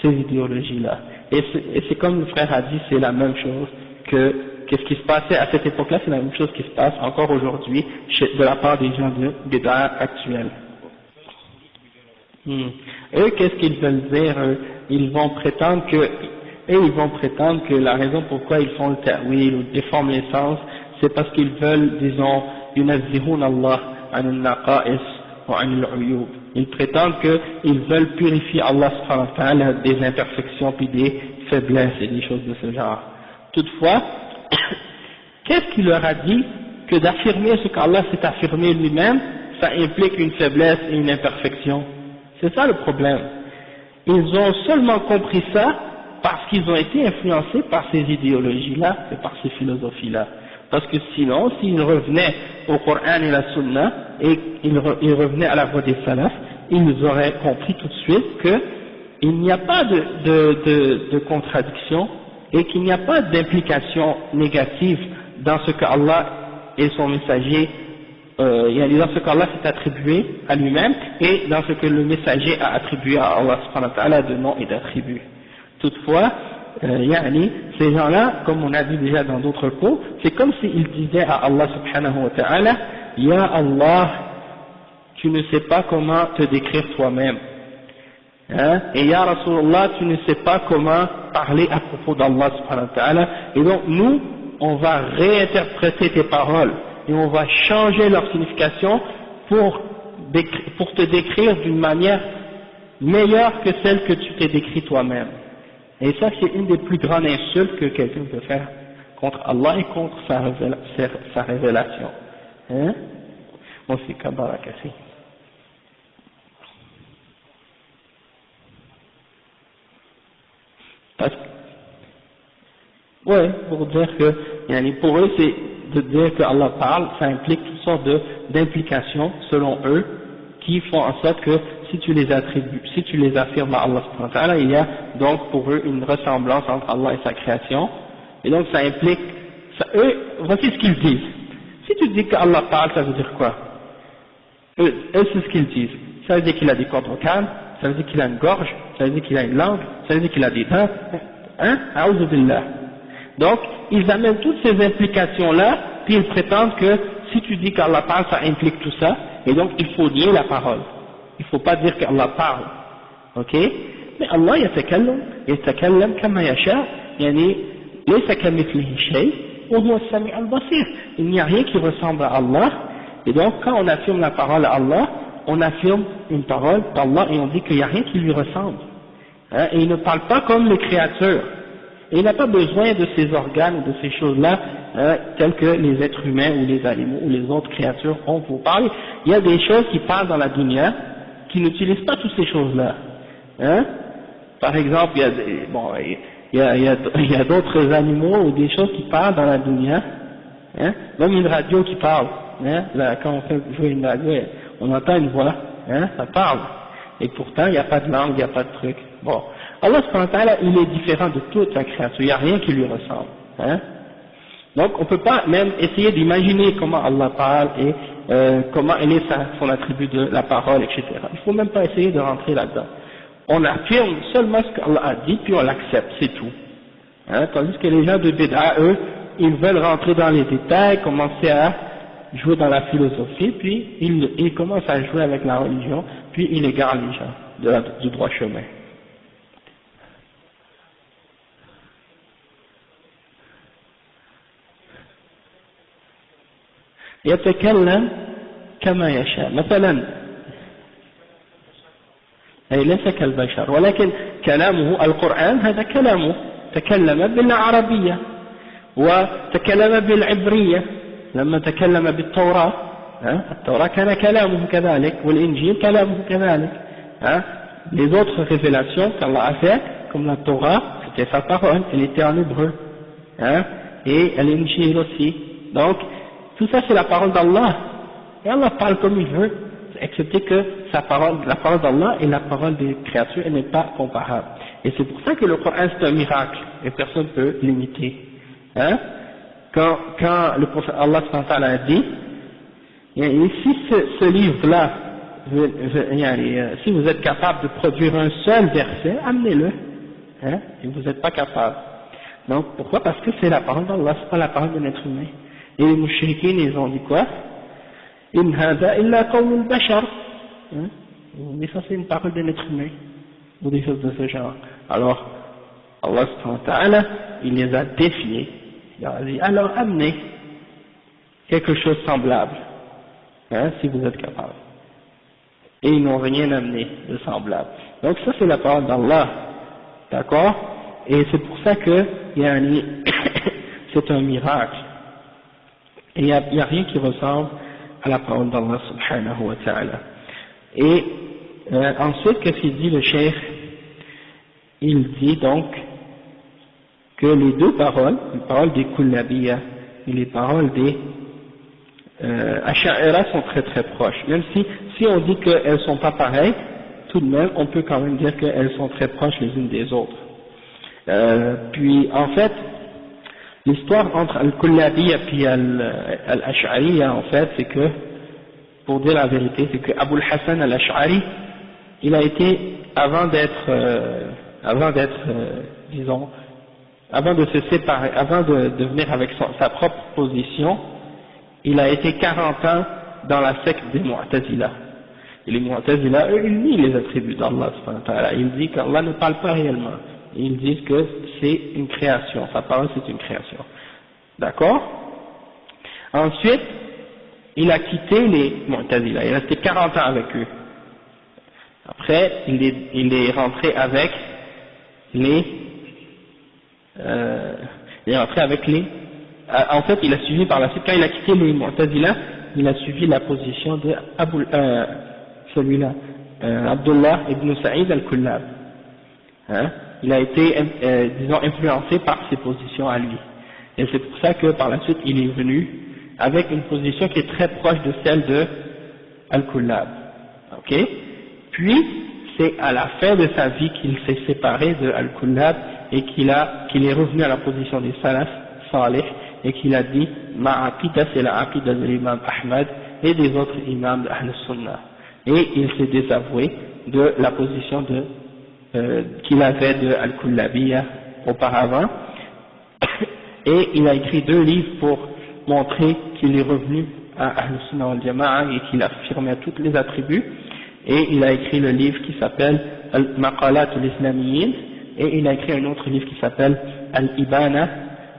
ces idéologies-là. Et c'est comme le frère a dit, c'est la même chose qu'est-ce qui se passait à cette époque-là, c'est la même chose qui se passe encore aujourd'hui de la part des gens de Bid'a actuels. Eux, qu'est-ce qu'ils veulent dire? Ils vont prétendre que la raison pourquoi ils font le ta'wil ou déforment les sens, c'est parce qu'ils veulent, disons, yunazzihun Allah an al-naqa'is wa an al-uyub. Ils prétendent qu'ils veulent purifier Allah subhanahu wa ta'ala des imperfections puis des faiblesses et des choses de ce genre. Toutefois, qu'est-ce qui leur a dit que d'affirmer ce qu'Allah s'est affirmé lui-même, ça implique une faiblesse et une imperfection? C'est ça le problème. Ils ont seulement compris ça parce qu'ils ont été influencés par ces idéologies-là et par ces philosophies-là. Parce que sinon, s'ils revenaient au Coran et la Sunna, et ils revenaient à la voie des salafs, ils auraient compris tout de suite qu'il n'y a pas de contradiction et qu'il n'y a pas d'implication négative dans ce que Allah et son messager, dans ce qu'Allah s'est attribué à lui-même et dans ce que le messager a attribué à Allah subhanahu wa ta'ala de nom et d'attributs. Toutefois, ces gens-là, comme on a dit déjà dans d'autres cours, c'est comme s'ils disaient à Allah subhanahu wa ta'ala, Ya Allah, tu ne sais pas comment te décrire toi-même. Et Ya Rasulullah, tu ne sais pas comment parler à propos d'Allah subhanahu wa ta'ala. Et donc nous, on va réinterpréter tes paroles et on va changer leur signification pour te décrire d'une manière meilleure que celle que tu t'es décrit toi-même. Et ça, c'est une des plus grandes insultes que quelqu'un peut faire contre Allah et contre sa révélation. Moi, c'est Kabbalah Kassi. Ouais, pour dire que, pour eux, c'est de dire que Allah parle, ça implique toutes sortes d'implications, selon eux, qui font en sorte que si tu les attribues, si tu les affirmes à Allah subhanahu wa ta'ala, il y a donc pour eux une ressemblance entre Allah et sa création, et donc ça implique, voici ce qu'ils disent. Si tu dis qu'Allah parle, ça veut dire quoi? Eux c'est ce qu'ils disent. Ça veut dire qu'il a des cordes vocales, ça veut dire qu'il a une gorge, ça veut dire qu'il a une langue, ça veut dire qu'il a des dents, A'udhu billah. Donc, ils amènent toutes ces implications-là, puis ils prétendent que si tu dis qu'Allah parle, ça implique tout ça, et donc il faut nier la parole. Il ne faut pas dire qu'Allah parle. Ok? Mais Allah yatakallam kama yasha, laysa kamithlihi shay, wa huwa as-sami' al-basir. Il n'y a rien qui ressemble à Allah, et donc quand on affirme la parole à Allah, on affirme une parole d'Allah et on dit qu'il n'y a rien qui lui ressemble. Et il ne parle pas comme les créatures. Et il n'a pas besoin de ces organes ou de ces choses-là, telles que les êtres humains ou les animaux ou les autres créatures ont pour parler. Il y a des choses qui parlent dans la dunya qui n'utilisent pas toutes ces choses-là. Par exemple, il y a d'autres animaux ou des choses qui parlent dans la dunya, même une radio qui parle. Là, quand on fait jouer une radio, on entend une voix, ça parle. Et pourtant, il n'y a pas de langue, il n'y a pas de truc. Bon. Allah subhanahu wa ta'ala, il est différent de toute sa créature, il n'y a rien qui lui ressemble. Donc on ne peut pas même essayer d'imaginer comment Allah parle et comment elle est son attribut de la parole, etc. Il ne faut même pas essayer de rentrer là-dedans. On affirme seulement ce qu'Allah a dit, puis on l'accepte, c'est tout. Tandis que les gens de Bid'a, eux, ils veulent rentrer dans les détails, commencer à jouer dans la philosophie, puis ils commencent à jouer avec la religion, puis ils égarent les gens du droit chemin. يتكلم كما يشاء مثلا أي ليس كالبشر ولكن كلامه القرآن هذا كلامه تكلم بالعربية وتكلم بالعبرية لما تكلم بالتوراة التوراة كان كلامه كذلك والإنجيل كلامه كذلك les autres révélations qu'Allah a fait comme la Torah c'était sa parole elle était en hébreu et l'Injil aussi donc tout ça c'est la parole d'Allah, et Allah parle comme il veut, excepté que la parole d'Allah et la parole des créatures, elle n'est pas comparable. Et c'est pour ça que le Coran c'est un miracle, et personne ne peut l'imiter. Quand le prophète Allah a dit, si ce livre-là, si vous êtes capable de produire un seul verset, amenez-le, et vous n'êtes pas capable. Donc pourquoi? Parce que c'est la parole d'Allah, c'est pas la parole d'un être humain. Et les mouchriquins, ils ont dit quoi? In hada illa qawlul bashar. Mais ça c'est une parole d'un être humain, ou des choses de ce genre. Alors, Allah subhanahu wa ta'ala, il les a défiés. Il a dit, alors amenez quelque chose de semblable, si vous êtes capable. Et ils n'ont rien amené de semblable. Donc ça c'est la parole d'Allah, d'accord? Et c'est pour ça que, c'est un miracle. Et il n'y a rien qui ressemble à la parole d'Allah subhanahu wa ta'ala. Et ensuite, qu'est-ce qu'il dit le cheikh? Il dit donc que les deux paroles, les paroles des Kullabiyya et les paroles des Ash'ira sont très très proches. Même si on dit qu'elles ne sont pas pareilles, tout de même, on peut quand même dire qu'elles sont très proches les unes des autres. Puis en fait, l'histoire entre Al-Kullabiyya et Al-Ash'ariyya, en fait, c'est que, pour dire la vérité, c'est que Abu al-Hassan al-Ash'ari, il a été, avant d'être, disons, avant de se séparer, avant de venir avec sa propre position, il a été 40 ans dans la secte des Mu'tazila. Et les Mu'tazila, eux, ils nient les attributs d'Allah. Ils disent qu'Allah ne parle pas réellement. Ils disent que c'est une création, sa parole c'est une création. D'accord? Ensuite, il a quitté les Mu'tazila, il est resté 40 ans avec eux. Après, il est rentré avec les... en fait, il a suivi par la suite, quand il a quitté les Mu'tazila, il a suivi la position de Abdullah ibn Sa'id al-Kullab. Hein? Il a été, disons, influencé par ses positions à lui. Et c'est pour ça que par la suite, il est venu avec une position qui est très proche de celle de al-Kullab. Ok? Puis, c'est à la fin de sa vie qu'il s'est séparé de al-Kullab et qu'il est revenu à la position des Salaf Salih et qu'il a dit ma aqida c'est la aqida de l'imam Ahmad et des autres imams de Ahl Sunnah. Et il s'est désavoué de la position qu'il avait de Al-Kullabiyya auparavant. Et il a écrit 2 livres pour montrer qu'il est revenu à Ahl Sunnah wal Jama'a et qu'il affirmait tous les attributs. Et il a écrit le livre qui s'appelle Al-Maqalat al-Islamiyyin et il a écrit un autre livre qui s'appelle Al-Ibana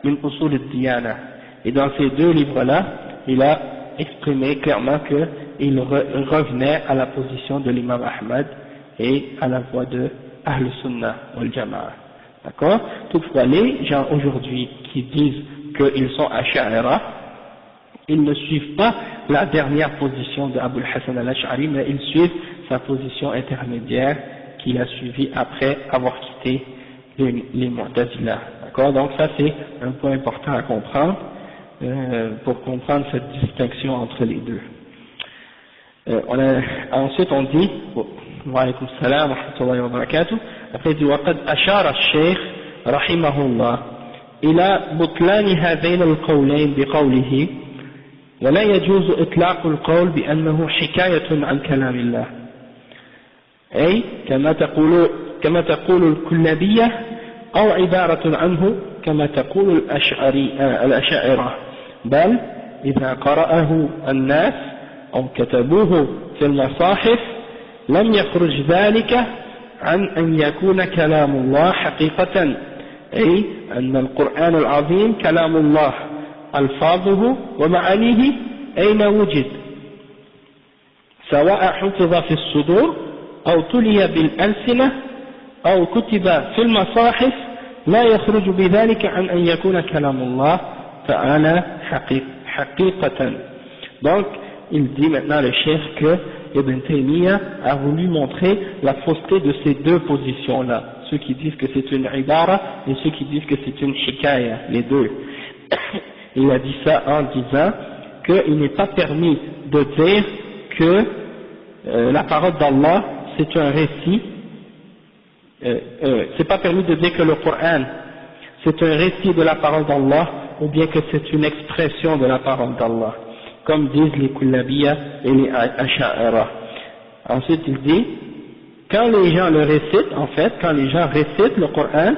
min Usul al-Diyana. Et dans ces 2 livres-là, il a exprimé clairement qu'il revenait à la position de l'imam Ahmad et à la voie de Ahl Sunnah wal Jama'a. D'accord? Toutefois, les gens aujourd'hui qui disent qu'ils sont Ash'ara, ils ne suivent pas la dernière position de Abu al-Hasan al-Ash'ari, mais ils suivent sa position intermédiaire qu'il a suivie après avoir quitté les Mu'tazila. D'accord? Donc ça c'est un point important à comprendre pour comprendre cette distinction entre les deux. Ensuite on dit wa alaykum salam wa rahmatullahi wa barakatuh. Après il dit وقد أشار الشيخ رحمه الله إلى بطلان هذين القولين بقوله ولا يجوز إطلاق القول بأنه حكاية عن كلام الله أي كما تقول الكلابية أو عبارة عنه كما تقول الأشاعرة بل إذا قرأه الناس أو كتبوه في المصاحف لم يخرج ذلك عن أن يكون كلام الله حقيقة أي أن القرآن العظيم كلام الله ألفاظه ومعانيه أين وجد سواء حفظ في الصدور أو تلي بالألسنة أو كتب في المصاحف لا يخرج بذلك عن أن يكون كلام الله تعالى حقيقة. Donc il dit maintenant le cheikh que Ibn Taymiyyah a voulu montrer la fausseté de ces 2 positions-là, ceux qui disent que c'est une ibara et ceux qui disent que c'est une hikaya, les deux. Il a dit ça en disant qu'il n'est pas permis de dire que la parole d'Allah c'est un récit, c'est pas permis de dire que le Coran c'est un récit de la parole d'Allah ou bien que c'est une expression de la parole d'Allah, comme disent les Kullabiyya et les Asha'ira. Ensuite il dit, quand les gens le récitent, en fait, quand les gens récitent le Coran,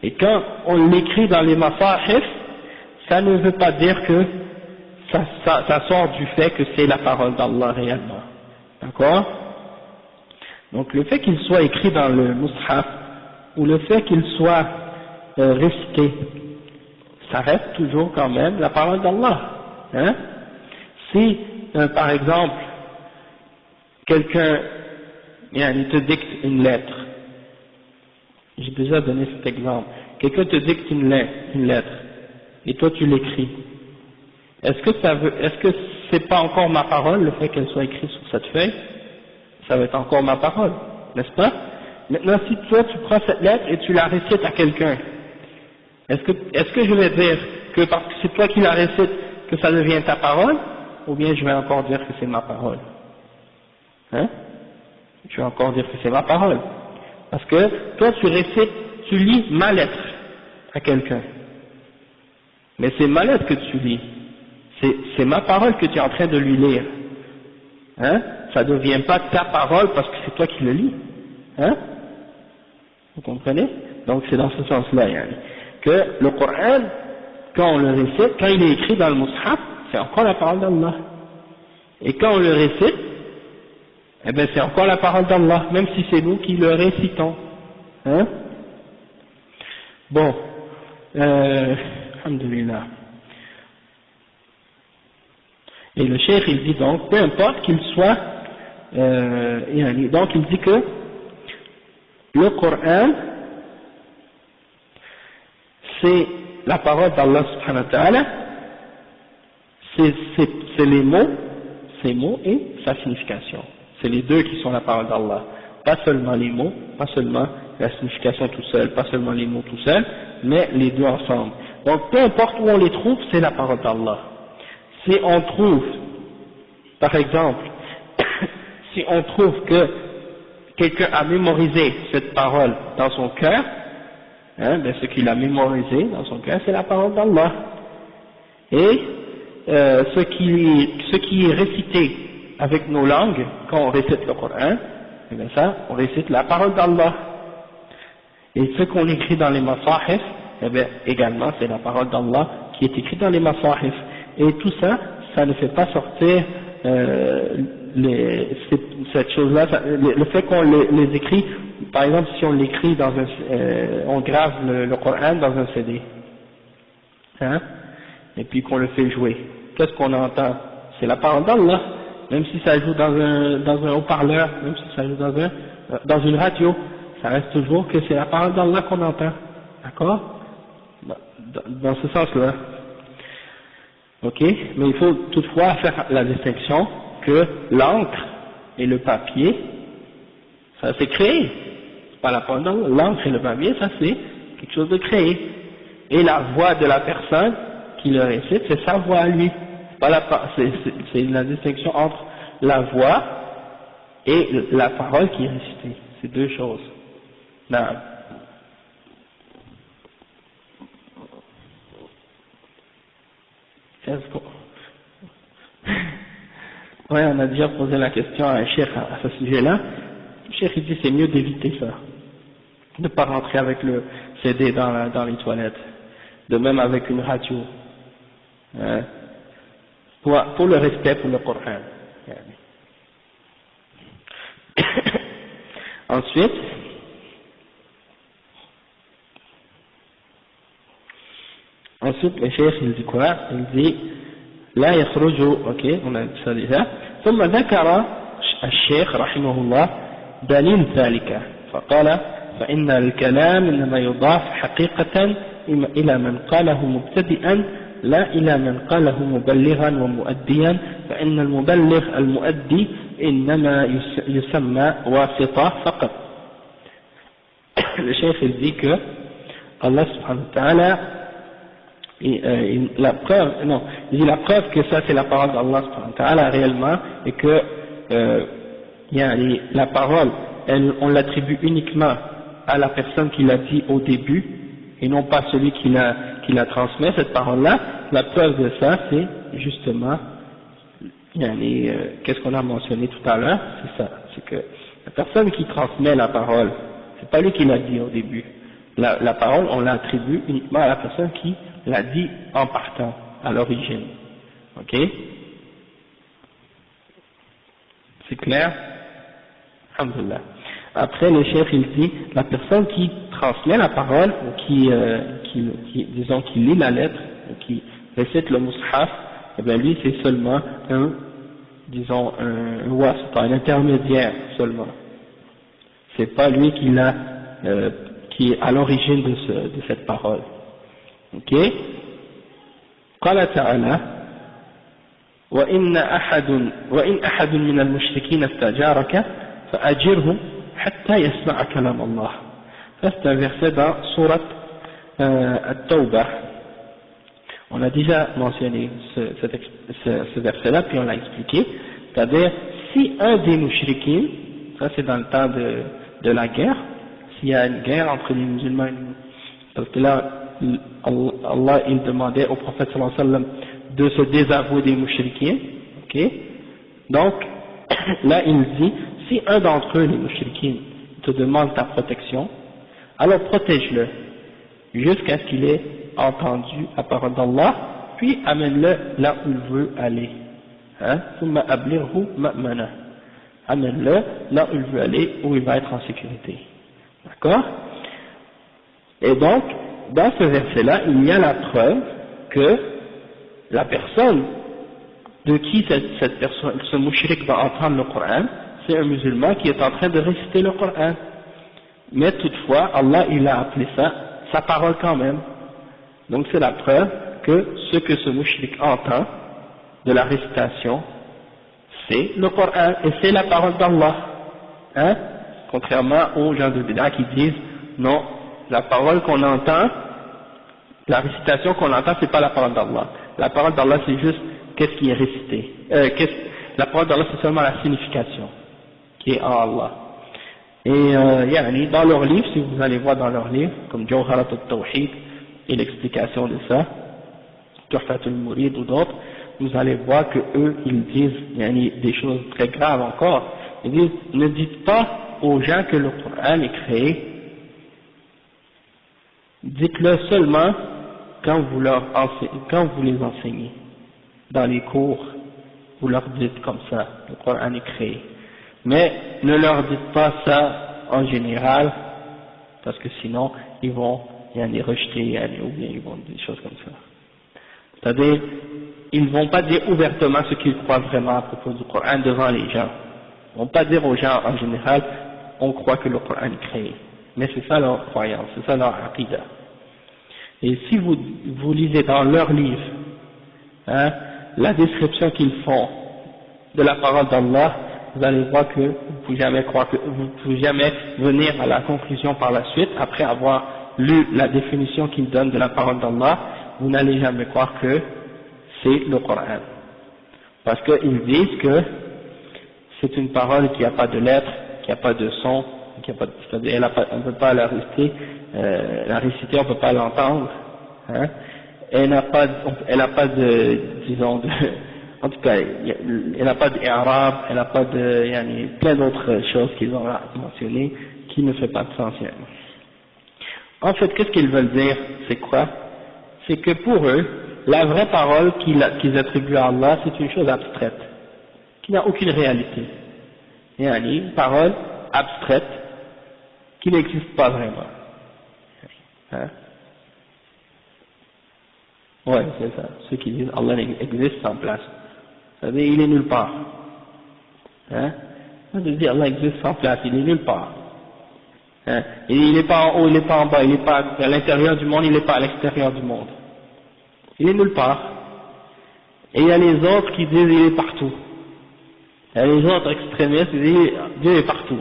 et quand on l'écrit dans les masahif, ça ne veut pas dire que ça sort du fait que c'est la parole d'Allah réellement. D'accord? Donc le fait qu'il soit écrit dans le mushaf, ou le fait qu'il soit récité, ça reste toujours quand même la parole d'Allah. Hein? Si, par exemple, quelqu'un il te dicte une lettre, j'ai déjà donné cet exemple, quelqu'un te dicte une lettre, et toi tu l'écris, est-ce que c'est pas encore ma parole, le fait qu'elle soit écrite sur cette feuille? Ça va être encore ma parole, n'est-ce pas? Maintenant, si toi tu prends cette lettre et tu la récites à quelqu'un, est-ce que je vais dire que parce que c'est toi qui la récites que ça devient ta parole, ou bien je vais encore dire que c'est ma parole? Hein? Je vais encore dire que c'est ma parole. Parce que toi tu récites, tu lis ma lettre à quelqu'un. Mais c'est ma lettre que tu lis. C'est ma parole que tu es en train de lui lire. Hein? Ça ne devient pas ta parole parce que c'est toi qui le lis. Hein? Vous comprenez? Donc c'est dans ce sens-là. Yani. que le Coran, quand on le récite, quand il est écrit dans le Mus'haf, c'est encore la parole d'Allah. Et quand on le récite, eh bien c'est encore la parole d'Allah, même si c'est nous qui le récitons. Hein? Bon, alhamdulillah. Et le cheikh il dit donc, peu importe qu'il soit, donc il dit que le Coran, c'est la parole d'Allah subhanahu wa ta'ala, c'est les mots, ces mots et sa signification. C'est les deux qui sont la parole d'Allah. Pas seulement les mots, pas seulement la signification tout seul, pas seulement les mots tout seuls, mais les deux ensemble. Donc peu importe où on les trouve, c'est la parole d'Allah. Si on trouve, par exemple, si on trouve que quelqu'un a mémorisé cette parole dans son cœur, hein, ben ce qu'il a mémorisé dans son cœur, c'est la parole d'Allah. Et ce qui est récité avec nos langues, quand on récite le Coran, eh bien ça, on récite la parole d'Allah. Et ce qu'on écrit dans les masahif, eh bien également c'est la parole d'Allah qui est écrite dans les masahif. Et tout ça, ça ne fait pas sortir cette chose-là, le fait qu'on les écrit, par exemple si on l'écrit dans on grave le Coran dans un CD, hein, et puis qu'on le fait jouer, qu'est-ce qu'on entend? C'est la parole d'Allah, même si ça joue dans un haut-parleur, même si ça joue dans une radio, ça reste toujours que c'est la parole d'Allah qu'on entend, d'accord? Dans ce sens-là. Ok, mais il faut toutefois faire la distinction que l'encre et le papier, ça c'est créé, c'est pas la parole d'Allah. L'encre et le papier, ça c'est quelque chose de créé. Et la voix de la personne qui le récite, c'est sa voix à lui. C'est la distinction entre la voix et la parole qui est récitée. C'est deux choses. Non. Ouais, on a déjà posé la question à un cheikh à ce sujet-là. Le cheikh il dit c'est mieux d'éviter ça, de ne pas rentrer avec le CD dans les toilettes, de même avec une radio, hein, pour le respect pour le Coran. Ensuite, le cheikh il dit quoi? Il dit لا يخرج اوكي on a dit ça déjà. ثم ذكر الشيخ رحمه الله دليل ذلك فقال فإن الكلام إنما يضاف حقيقة إلى من قاله مبتدئا لا إلى من قاله مبلغا ومؤديا فإن المبلغ المؤدي إنما يسمى واسطة فقط. Le cheikh il dit que Allah subhanahu wa ta'ala la preuve que ça c'est la parole d'Allah subhanahu wa ta'ala réellement, et que la parole on l'attribue uniquement à la personne qui l'a dit au début et non pas celui qui la transmet cette parole là. La preuve de ça c'est justement qu'est-ce qu'on a mentionné tout à l'heure, c'est ça, c'est que la personne qui transmet la parole, c'est pas lui qui l'a dit au début. La parole on l'attribue uniquement à la personne qui l'a dit en partant, à l'origine. Ok? C'est clair? Alhamdulillah. Après, le chef, il dit, la personne qui transmet la parole, ou disons, qui lit la lettre, ou qui récite le mushaf, eh bien, lui, c'est seulement un wasita, un intermédiaire seulement. C'est pas lui qui est à l'origine de cette parole. Ok? قال تعالى وإن أحد من المشركين استجارك فأجره حتى يسمع كلام الله. Ça c'est un verset dans sourate At-Tawbah. On a déjà mentionné ce verset-là, puis on l'a expliqué. C'est-à-dire, si un des mouchriquins, ça c'est dans le temps de la guerre, s'il y a une guerre entre les musulmans et les, parce que là, Allah il demandait au prophète sallallahu alayhi wa sallam de se désavouer des mouchriquins, ok? Donc, là il dit, si un d'entre eux, les mouchriquins, te demande ta protection, alors protège-le, jusqu'à ce qu'il ait entendu la parole d'Allah, puis amène-le là où il veut aller. Hein? Amène-le là où il veut aller, où il va être en sécurité. D'accord? Et donc, dans ce verset-là, il y a la preuve que la personne de qui cette personne, ce mouchrik va entendre le Coran, c'est un musulman qui est en train de réciter le Coran. Mais toutefois, Allah, il a appelé ça sa parole quand même. Donc c'est la preuve que ce que ce mouchrik entend de la récitation, c'est le Coran et c'est la parole d'Allah. Hein? Contrairement aux gens de Bid'a qui disent non, la parole qu'on entend, la récitation qu'on entend, c'est pas la parole d'Allah. La parole d'Allah, c'est juste qu'est-ce qui est récité. La parole d'Allah, c'est seulement la signification qui est en Allah. Et dans leur livre, si vous allez voir dans leur livre, comme Jawharat al-Tawhid et l'explication de ça, Tuhfat al-Murid ou d'autres, vous allez voir que eux, ils disent des choses très graves encore. Ils disent, ne dites pas aux gens que le Coran est créé, dites-le seulement quand vous les enseignez. Dans les cours, vous leur dites comme ça, le Coran est créé. Mais ne leur dites pas ça en général, parce que sinon, ils vont rejeter, ou bien ils vont dire des choses comme ça. C'est-à-dire, ils ne vont pas dire ouvertement ce qu'ils croient vraiment à propos du Coran devant les gens. Ils ne vont pas dire aux gens en général, on croit que le Coran est créé. Mais c'est ça leur croyance, c'est ça leur aqidah. Et si vous lisez dans leurs livres, la description qu'ils font de la parole d'Allah, vous allez voir que vous ne pouvez jamais venir à la conclusion par la suite, après avoir lu la définition qu'ils donnent de la parole d'Allah, vous n'allez jamais croire que c'est le Coran. Parce qu'ils disent que c'est une parole qui n'a pas de lettres, qui n'a pas de son, c'est-à-dire on ne peut pas la réciter, on ne peut pas l'entendre, hein. Elle n'a pas de, disons, en tout cas, elle n'a pas d'Arab, elle n'a pas de, plein d'autres choses qu'ils ont mentionnées qui ne fait pas de sens. En fait, qu'est-ce qu'ils veulent dire? C'est quoi? C'est que pour eux, la vraie parole qu'ils attribuent à Allah, c'est une chose abstraite, qui n'a aucune réalité. Une parole abstraite qui n'existe pas vraiment. Hein? Ouais, c'est ça. Ceux qui disent Allah existe sans place. Ça veut dire il est nulle part. Hein? Ça veut dire Allah existe sans place, il est nulle part. Hein? Et il n'est pas en haut, il n'est pas en bas, il n'est pas à l'intérieur du monde, il n'est pas à l'extérieur du monde. Il est nulle part. Et il y a les autres qui disent il est partout. Il y a les autres extrémistes qui disent Dieu est partout.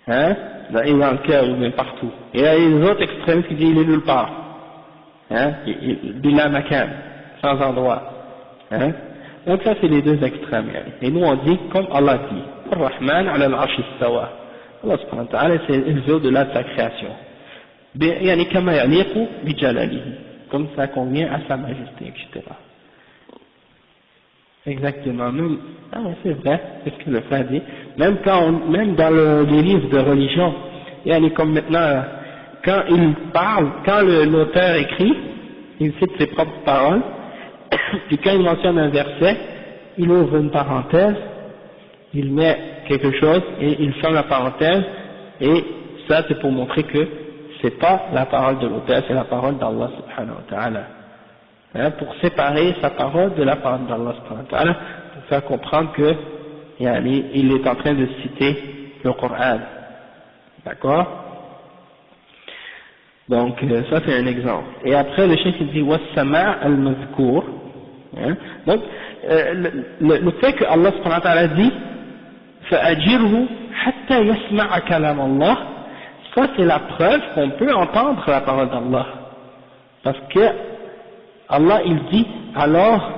Hein? Il est dans le cœur, il est partout. Et il y a les autres extrémistes qui disent il est nulle part. Hein? Bila makan, sans endroit. Hein? Donc ça c'est les deux extrêmes. Et nous on dit comme Allah dit, Ar-Rahman ala al-Arsh istawa. Allah subhanahu wa ta'ala c'est élevé au-delà de sa création. Kama yaliqu bi jalalihi, comme ça convient à sa majesté, etc. Exactement. Même, c'est vrai, c'est ce que le frère dit. Même dans les livres de religion, comme maintenant, quand il parle, quand l'auteur écrit, il cite ses propres paroles, puis quand il mentionne un verset, il ouvre une parenthèse, il met quelque chose et il ferme la parenthèse, et ça c'est pour montrer que c'est pas la parole de l'auteur, c'est la parole d'Allah subhanahu wa ta'ala. Hein, pour séparer sa parole de la parole d'Allah subhanahu wa ta'ala, pour faire comprendre que il est en train de citer le Coran. D'accord? Donc ça c'est un exemple. Et après le cheikh il dit wassama al-mazkour. Donc le fait que Allah subhanahu wa ta'ala dit fa'ajirhu hatta yasma'a kalam Allah, ça c'est la preuve qu'on peut entendre la parole d'Allah. Parce que Allah il dit alors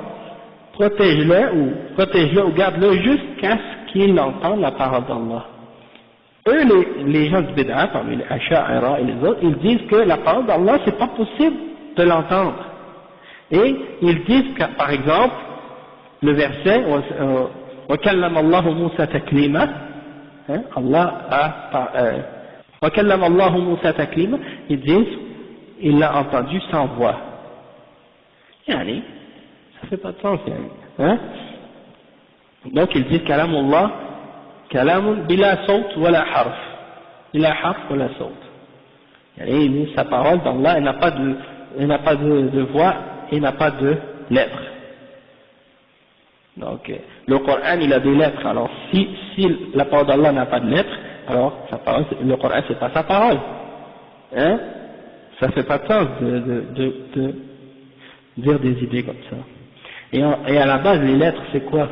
protège-le ou garde-le jusqu'à ce qu'il entende la parole d'Allah. Eux, les gens du Bid'a, parmi les Asha'ira et les autres, ils disent que la parole d'Allah, c'est pas possible de l'entendre. Et ils disent que, par exemple, le verset, وَكَلَّمَ اللَّهُ مُوسَى تَكْلِيمًا, Allah a, وَكَلَّمَ اللَّهُ مُوسَى تَكْلِيمًا, ils disent, il l'a entendu sans voix. Yani, ça fait pas de sens, yani. Hein? Donc ils disent kalamullah, kalamun bila sawt wala harf, bila harf wala sawt. Yani, il dit sa parole d'Allah, il n'a pas de voix, il n'a pas de lettres. Donc le Coran il a des lettres, alors si la parole d'Allah n'a pas de lettres, alors sa parole, le Coran c'est pas sa parole. Hein? Ça fait pas de sens de dire des idées comme ça. Et à la base, les lettres, c'est quoi?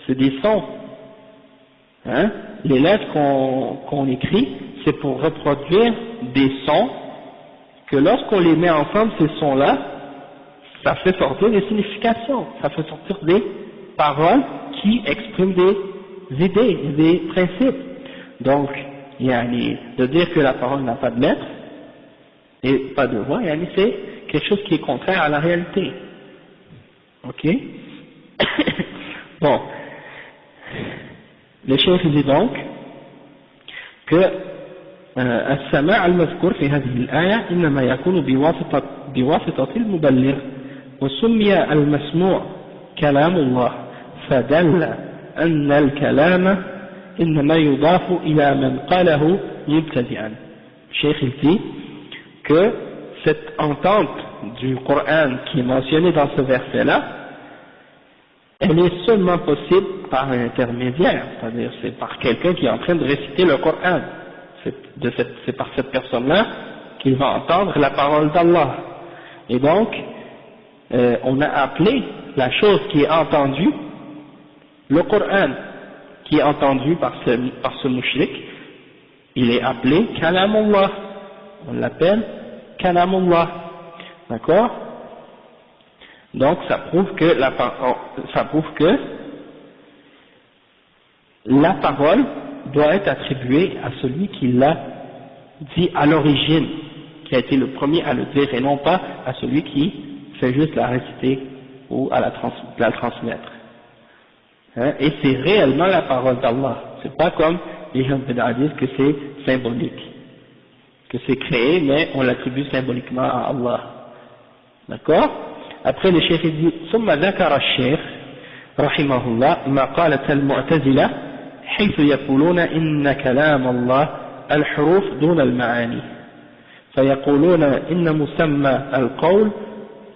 C'est des sons. Hein? Les lettres qu'on écrit, c'est pour reproduire des sons que lorsqu'on les met ensemble, ces sons-là, ça fait sortir des significations, ça fait sortir des paroles qui expriment des idées, des principes. Donc, de dire que la parole n'a pas de lettres et pas de voix, c'est quelque chose qui est contraire à la réalité. Ok? Bon. Le cheikh dit donc que السماع المذكور في هذه الآية إنما يكون بواسطة المبلغ وسمي المسموع كلام الله فدل أن الكلام إنما يضاف إلى من قاله مبتدئا. Cheikh dit que cette entente du Coran qui est mentionnée dans ce verset-là, elle est seulement possible par un intermédiaire, c'est-à-dire c'est par quelqu'un qui est en train de réciter le Coran. C'est par cette personne-là qu'il va entendre la parole d'Allah. Et donc, on a appelé la chose qui est entendue, le Coran qui est entendu par ce mushrik, il est appelé Kalamullah. On l'appelle Kalamullah. D'accord? Donc ça prouve que la parole doit être attribuée à celui qui l'a dit à l'origine, qui a été le premier à le dire, et non pas à celui qui fait juste la réciter ou à la transmettre. Hein? Et c'est réellement la parole d'Allah. C'est pas comme les gens disent que c'est symbolique, que c'est créé, mais on l'attribue symboliquement à Allah. D'accord? Après le cheikh dit ثم ذكر الشيخ رحمه الله ما قالت المعتزلة حيث يقولون إن كلام الله الحروف دون المعاني فيقولون إن مسمى القول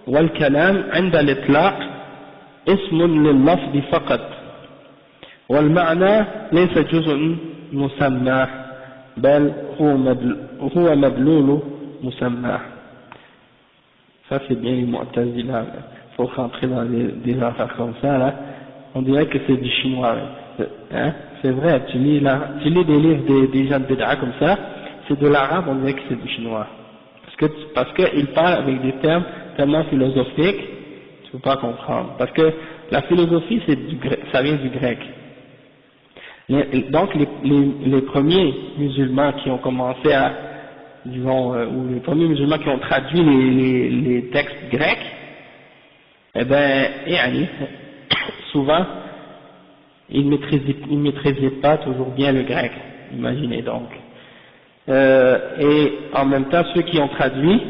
والكلام عند الإطلاق اسم لللفظ فقط والمعنى ليس جزء مسمى بل هو مدلول مسمى. Ça c'est bien les Mu'tazila, il faut rentrer dans des affaires comme ça là, on dirait que c'est du chinois, hein? C'est vrai, tu lis des livres des gens de Bid'a comme ça, c'est de l'arabe, on dirait que c'est du chinois, parce qu'ils parlent avec des termes tellement philosophiques, tu peux pas comprendre, parce que la philosophie ça vient du grec. Donc les premiers musulmans qui ont commencé à, disons, ou les premiers musulmans qui ont traduit les textes grecs, eh ben, souvent, ils maîtrisaient pas toujours bien le grec, imaginez donc. Et en même temps, ceux qui ont traduit,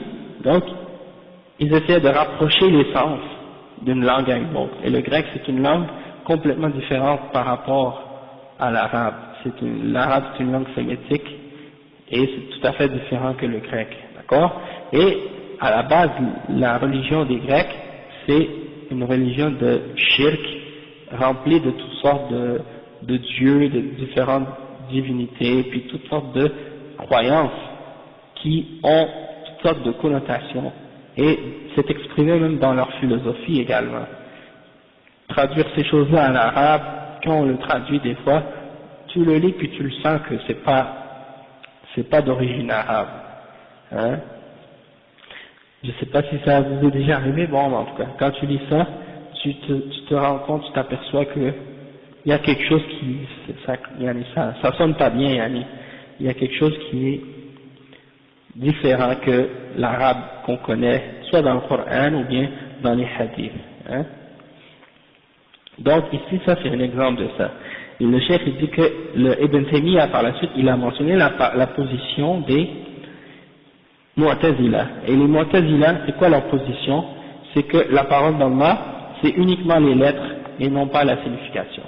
donc, ils essaient de rapprocher les sens d'une langue à une autre. Et le grec, c'est une langue complètement différente par rapport à l'arabe. L'arabe, c'est une langue sémitique, et c'est tout à fait différent que le grec, d'accord? Et à la base, la religion des Grecs, c'est une religion de shirk, remplie de toutes sortes de dieux, de différentes divinités, puis toutes sortes de croyances qui ont toutes sortes de connotations, et c'est exprimé même dans leur philosophie également. Traduire ces choses-là en arabe, quand on le traduit des fois, tu le lis puis tu le sens que c'est pas d'origine arabe, hein. Je sais pas si ça vous est déjà arrivé, bon, en tout cas, quand tu lis ça, tu te rends compte, tu t'aperçois que il y a quelque chose qui, ça sonne pas bien, il y a quelque chose qui est différent que l'arabe qu'on connaît, soit dans le Coran ou bien dans les hadiths, hein. Donc ici, ça c'est un exemple de ça. Et le chef il dit que le Ibn Taymiyyah par la suite il a mentionné la position Mu'tazila. Et les Mu'tazila, c'est quoi leur position? C'est que la parole d'Allah, c'est uniquement les lettres et non pas la signification.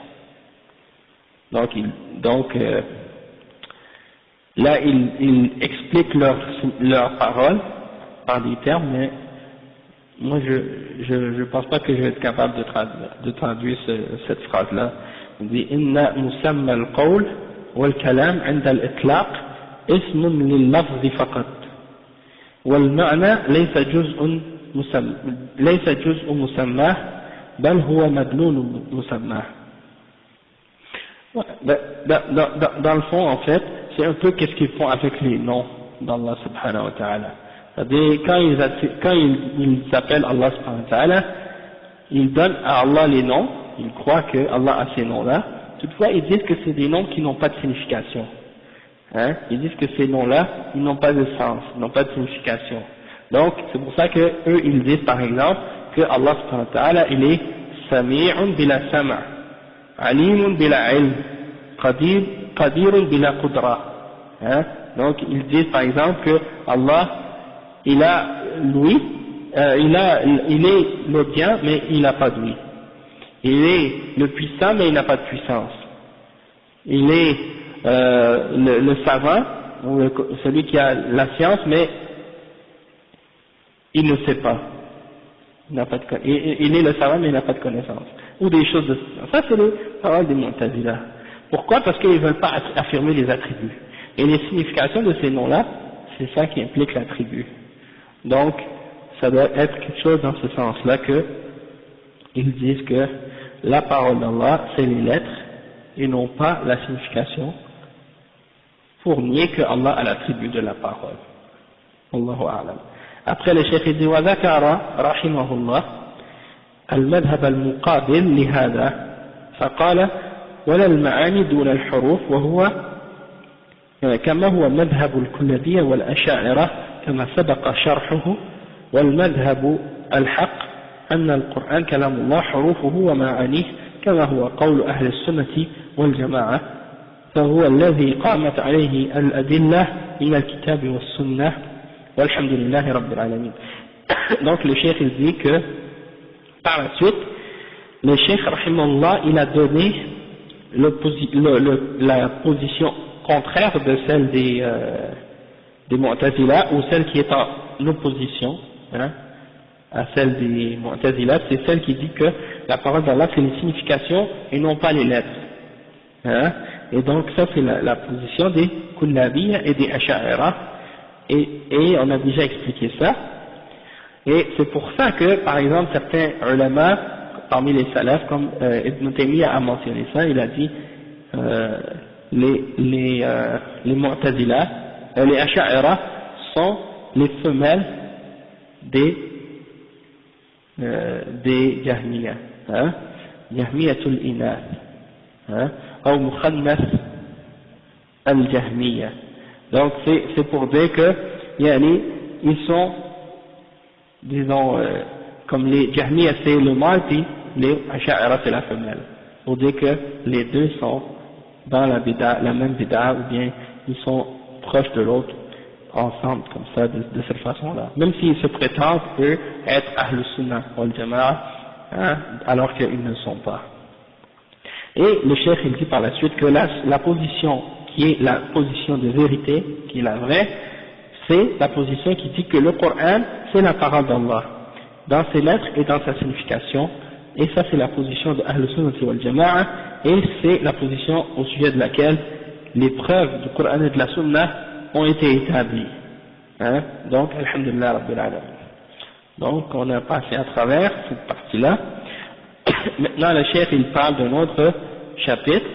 Donc là, ils expliquent leur parole par des termes, mais moi, je pense pas que je vais être capable de traduire cette phrase-là. Il dit Inna musamma al-qawl wal-kalam 'inda al-itlaq ismun lil-lafzi faqat wal-ma'na laysa juz'un musammah bal huwa madlul musammah. Dans le fond, en fait, c'est un peu qu'est-ce qu'ils font avec les noms d'Allah subhanahu wa ta'ala. C'est-à-dire, quand ils appellent Allah subhanahu wa ta'ala, ils donnent à Allah les noms, ils croient que Allah a ces noms-là, toutefois ils disent que c'est des noms qui n'ont pas de signification. Hein? Ils disent que ces noms-là, ils n'ont pas de sens, ils n'ont pas de signification. Donc, c'est pour ça que eux, ils disent par exemple que Allah subhanahu wa ta'ala, il est Sami'un bila sama', Alimun bila ilm, Qadirun bila qudra. Hein? Donc, ils disent par exemple que Allah, il a l'ouïe, il est le bien, mais il n'a pas d'ouïe. Il est le puissant, mais il n'a pas de puissance. Il est le savant, ou celui qui a la science, mais il ne sait pas. Il est le savant, mais il n'a pas de connaissance. Ou des choses de ça, c'est les paroles des Mu'tazila. Pourquoi? Parce qu'ils ne veulent pas affirmer les attributs. Et les significations de ces noms-là, c'est ça qui implique l'attribut. Donc, ça doit être quelque chose dans ce sens-là que ils disent que la parole d'Allah, c'est les lettres et non pas la signification, pour nier que Allah a l'attribut de la parole. Allahu a'lam. Après le cheikh dit wa zakara rahimahullah المذهب المقابل لهذا فقال ولا المعاني دون الحروف وهو كما هو مذهب الكلابية والأشاعرة كما سبق شرحه والمذهب الحق أن القرآن كلام الله حروفه ومعانيه كما هو قول أهل السنة والجماعة فهو الذي قامت عليه الأدلة من الكتاب والسنة والحمد لله رب العالمين. Donc le cheikh il dit que par la suite le cheikh rahimahullah il a donné la position contraire de celle des Mu'tazila, ou celle qui est en opposition à celle des Mu'tazila, c'est celle qui dit que la parole d'Allah c'est les significations et non pas les lettres. Et donc ça c'est la position des Kullabiyya et des Asha'ira, et on a déjà expliqué ça. Et c'est pour ça que par exemple certains ulama parmi les salafs comme Ibn Taymiyyah a mentionné ça, il a dit les Mu'tazila, les Asha'ira sont les femelles des Jahmiya, Jahmiyatul Inath, ou Mukhannas al-Jahmiya. Donc c'est pour dire que ils sont, disons, comme les Jahmiya c'est le mâle, puis les Asha'ira c'est la femelle, pour dire que les deux sont dans la même bid'a, ou bien ils sont proches de l'autre ensemble comme ça, de cette façon-là, même s'ils se prétendent eux être Ahl Sunnah wal Jama'a, alors qu'ils ne le sont pas. Et le cheikh il dit par la suite que la position qui est la position de vérité, qui est la vraie, c'est la position qui dit que le Coran c'est la parole d'Allah dans ses lettres et dans sa signification, et ça c'est la position de Ahl Sunnah wal Jama'a, et c'est la position au sujet de laquelle les preuves du Coran et de la Sunna ont été établies. Donc, alhamdulillah rabbil alamin. Donc, on a passé à travers cette partie-là. Maintenant, le chef il parle d'un autre chapitre.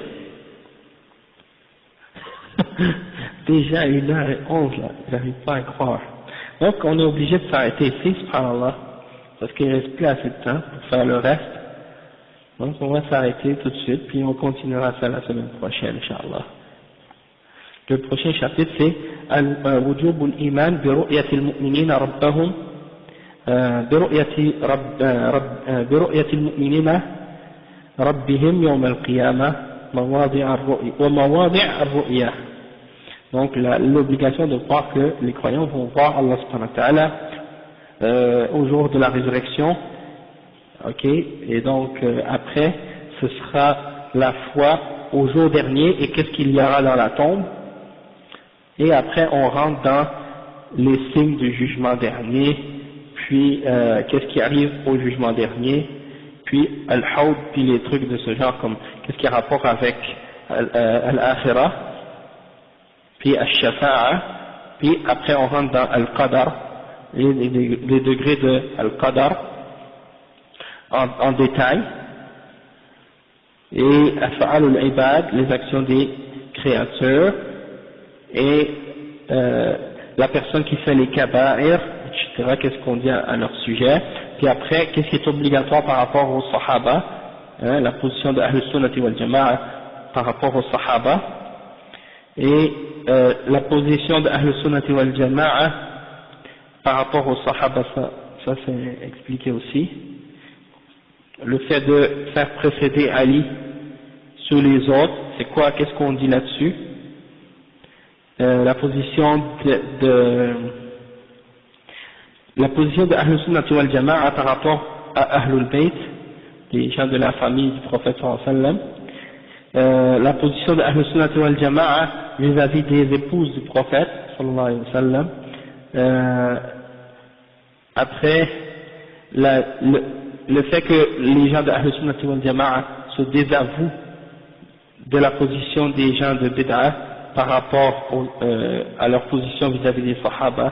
Déjà 1h11 là, j'arrive pas à croire. Donc, on est obligé de s'arrêter ici, subhanallah, parce qu'il ne reste plus assez de temps pour faire le reste. Donc, on va s'arrêter tout de suite, puis on continuera ça la semaine prochaine, Inch'Allah. Le prochain chapitre c'est وجوب الإيمان برؤية المؤمنين ربهم برؤية المؤمنين ربهم يوم القيامة ومواضع الرؤية. Donc l'obligation de croire que les croyants vont voir Allah subhanahu wa ta'ala au jour de la résurrection, ok, et donc après ce sera la foi au jour dernier et qu'est-ce qu'il y aura dans la tombe, et après on rentre dans les signes du jugement dernier, puis qu'est-ce qui arrive au jugement dernier, puis al-hawd, puis les trucs de ce genre comme qu'est-ce qui a rapport avec al-akhirah, puis al-shafa'a, puis après on rentre dans al-qadar, les degrés de al-qadar en détail, et af'al al-ibad, les actions des créatures, et la personne qui fait les kaba'ir, etc., qu'est-ce qu'on dit à leur sujet, puis après qu'est-ce qui est obligatoire par rapport aux sahaba, hein, la position de Ahl Sunnati wal Jama'a par rapport aux sahaba, et la position de Ahl Sunnati wal Jama'a par rapport aux sahaba, ça c'est expliqué aussi, le fait de faire précéder Ali sur les autres, c'est quoi, qu'est-ce qu'on dit là-dessus, la position la position de Ahl Sunnah wal Jama'a par rapport à Ahlul Bayt, les gens de la famille du prophète sallallahu alayhi wa sallam, la position de Ahl Sunnah wal Jama'a vis-à-vis des épouses du prophète sallallahu alayhi wa sallam, après le fait que les gens de Ahl Sunnah wal Jama'a se désavouent de la position des gens de Bid'ah par rapport à leur position vis-à-vis des Sahaba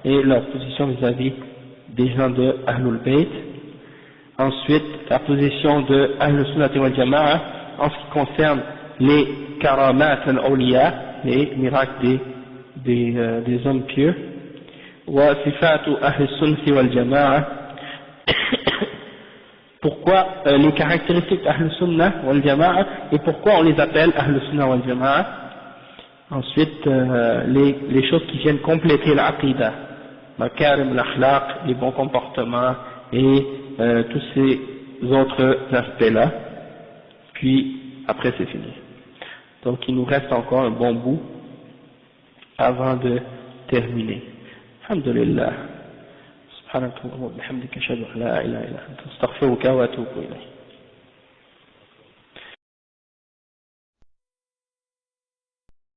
et leur position vis-à-vis des gens de Ahlul Bayt. Ensuite, la position de Ahl Sunnah wal Jama'a en ce qui concerne les karamat al-awliya, les miracles des hommes pieux, wa sifatu Ahl Sunnah wal Jama'a. Pourquoi les caractéristiques d'Ahl Sunnah wal Jama'a et pourquoi on les appelle Ahl Sunnah wal Jama'a. Ensuite, les choses qui viennent compléter l'aqidah, makarim al-akhlaq, les bons comportements et tous ces autres aspects-là. Puis après c'est fini. Donc il nous reste encore un bon bout avant de terminer. Alhamdulillah. سبحانك اللهم وبحمدك أشهد أن لا إله إلا أنت أستغفرك وأتوب إليك.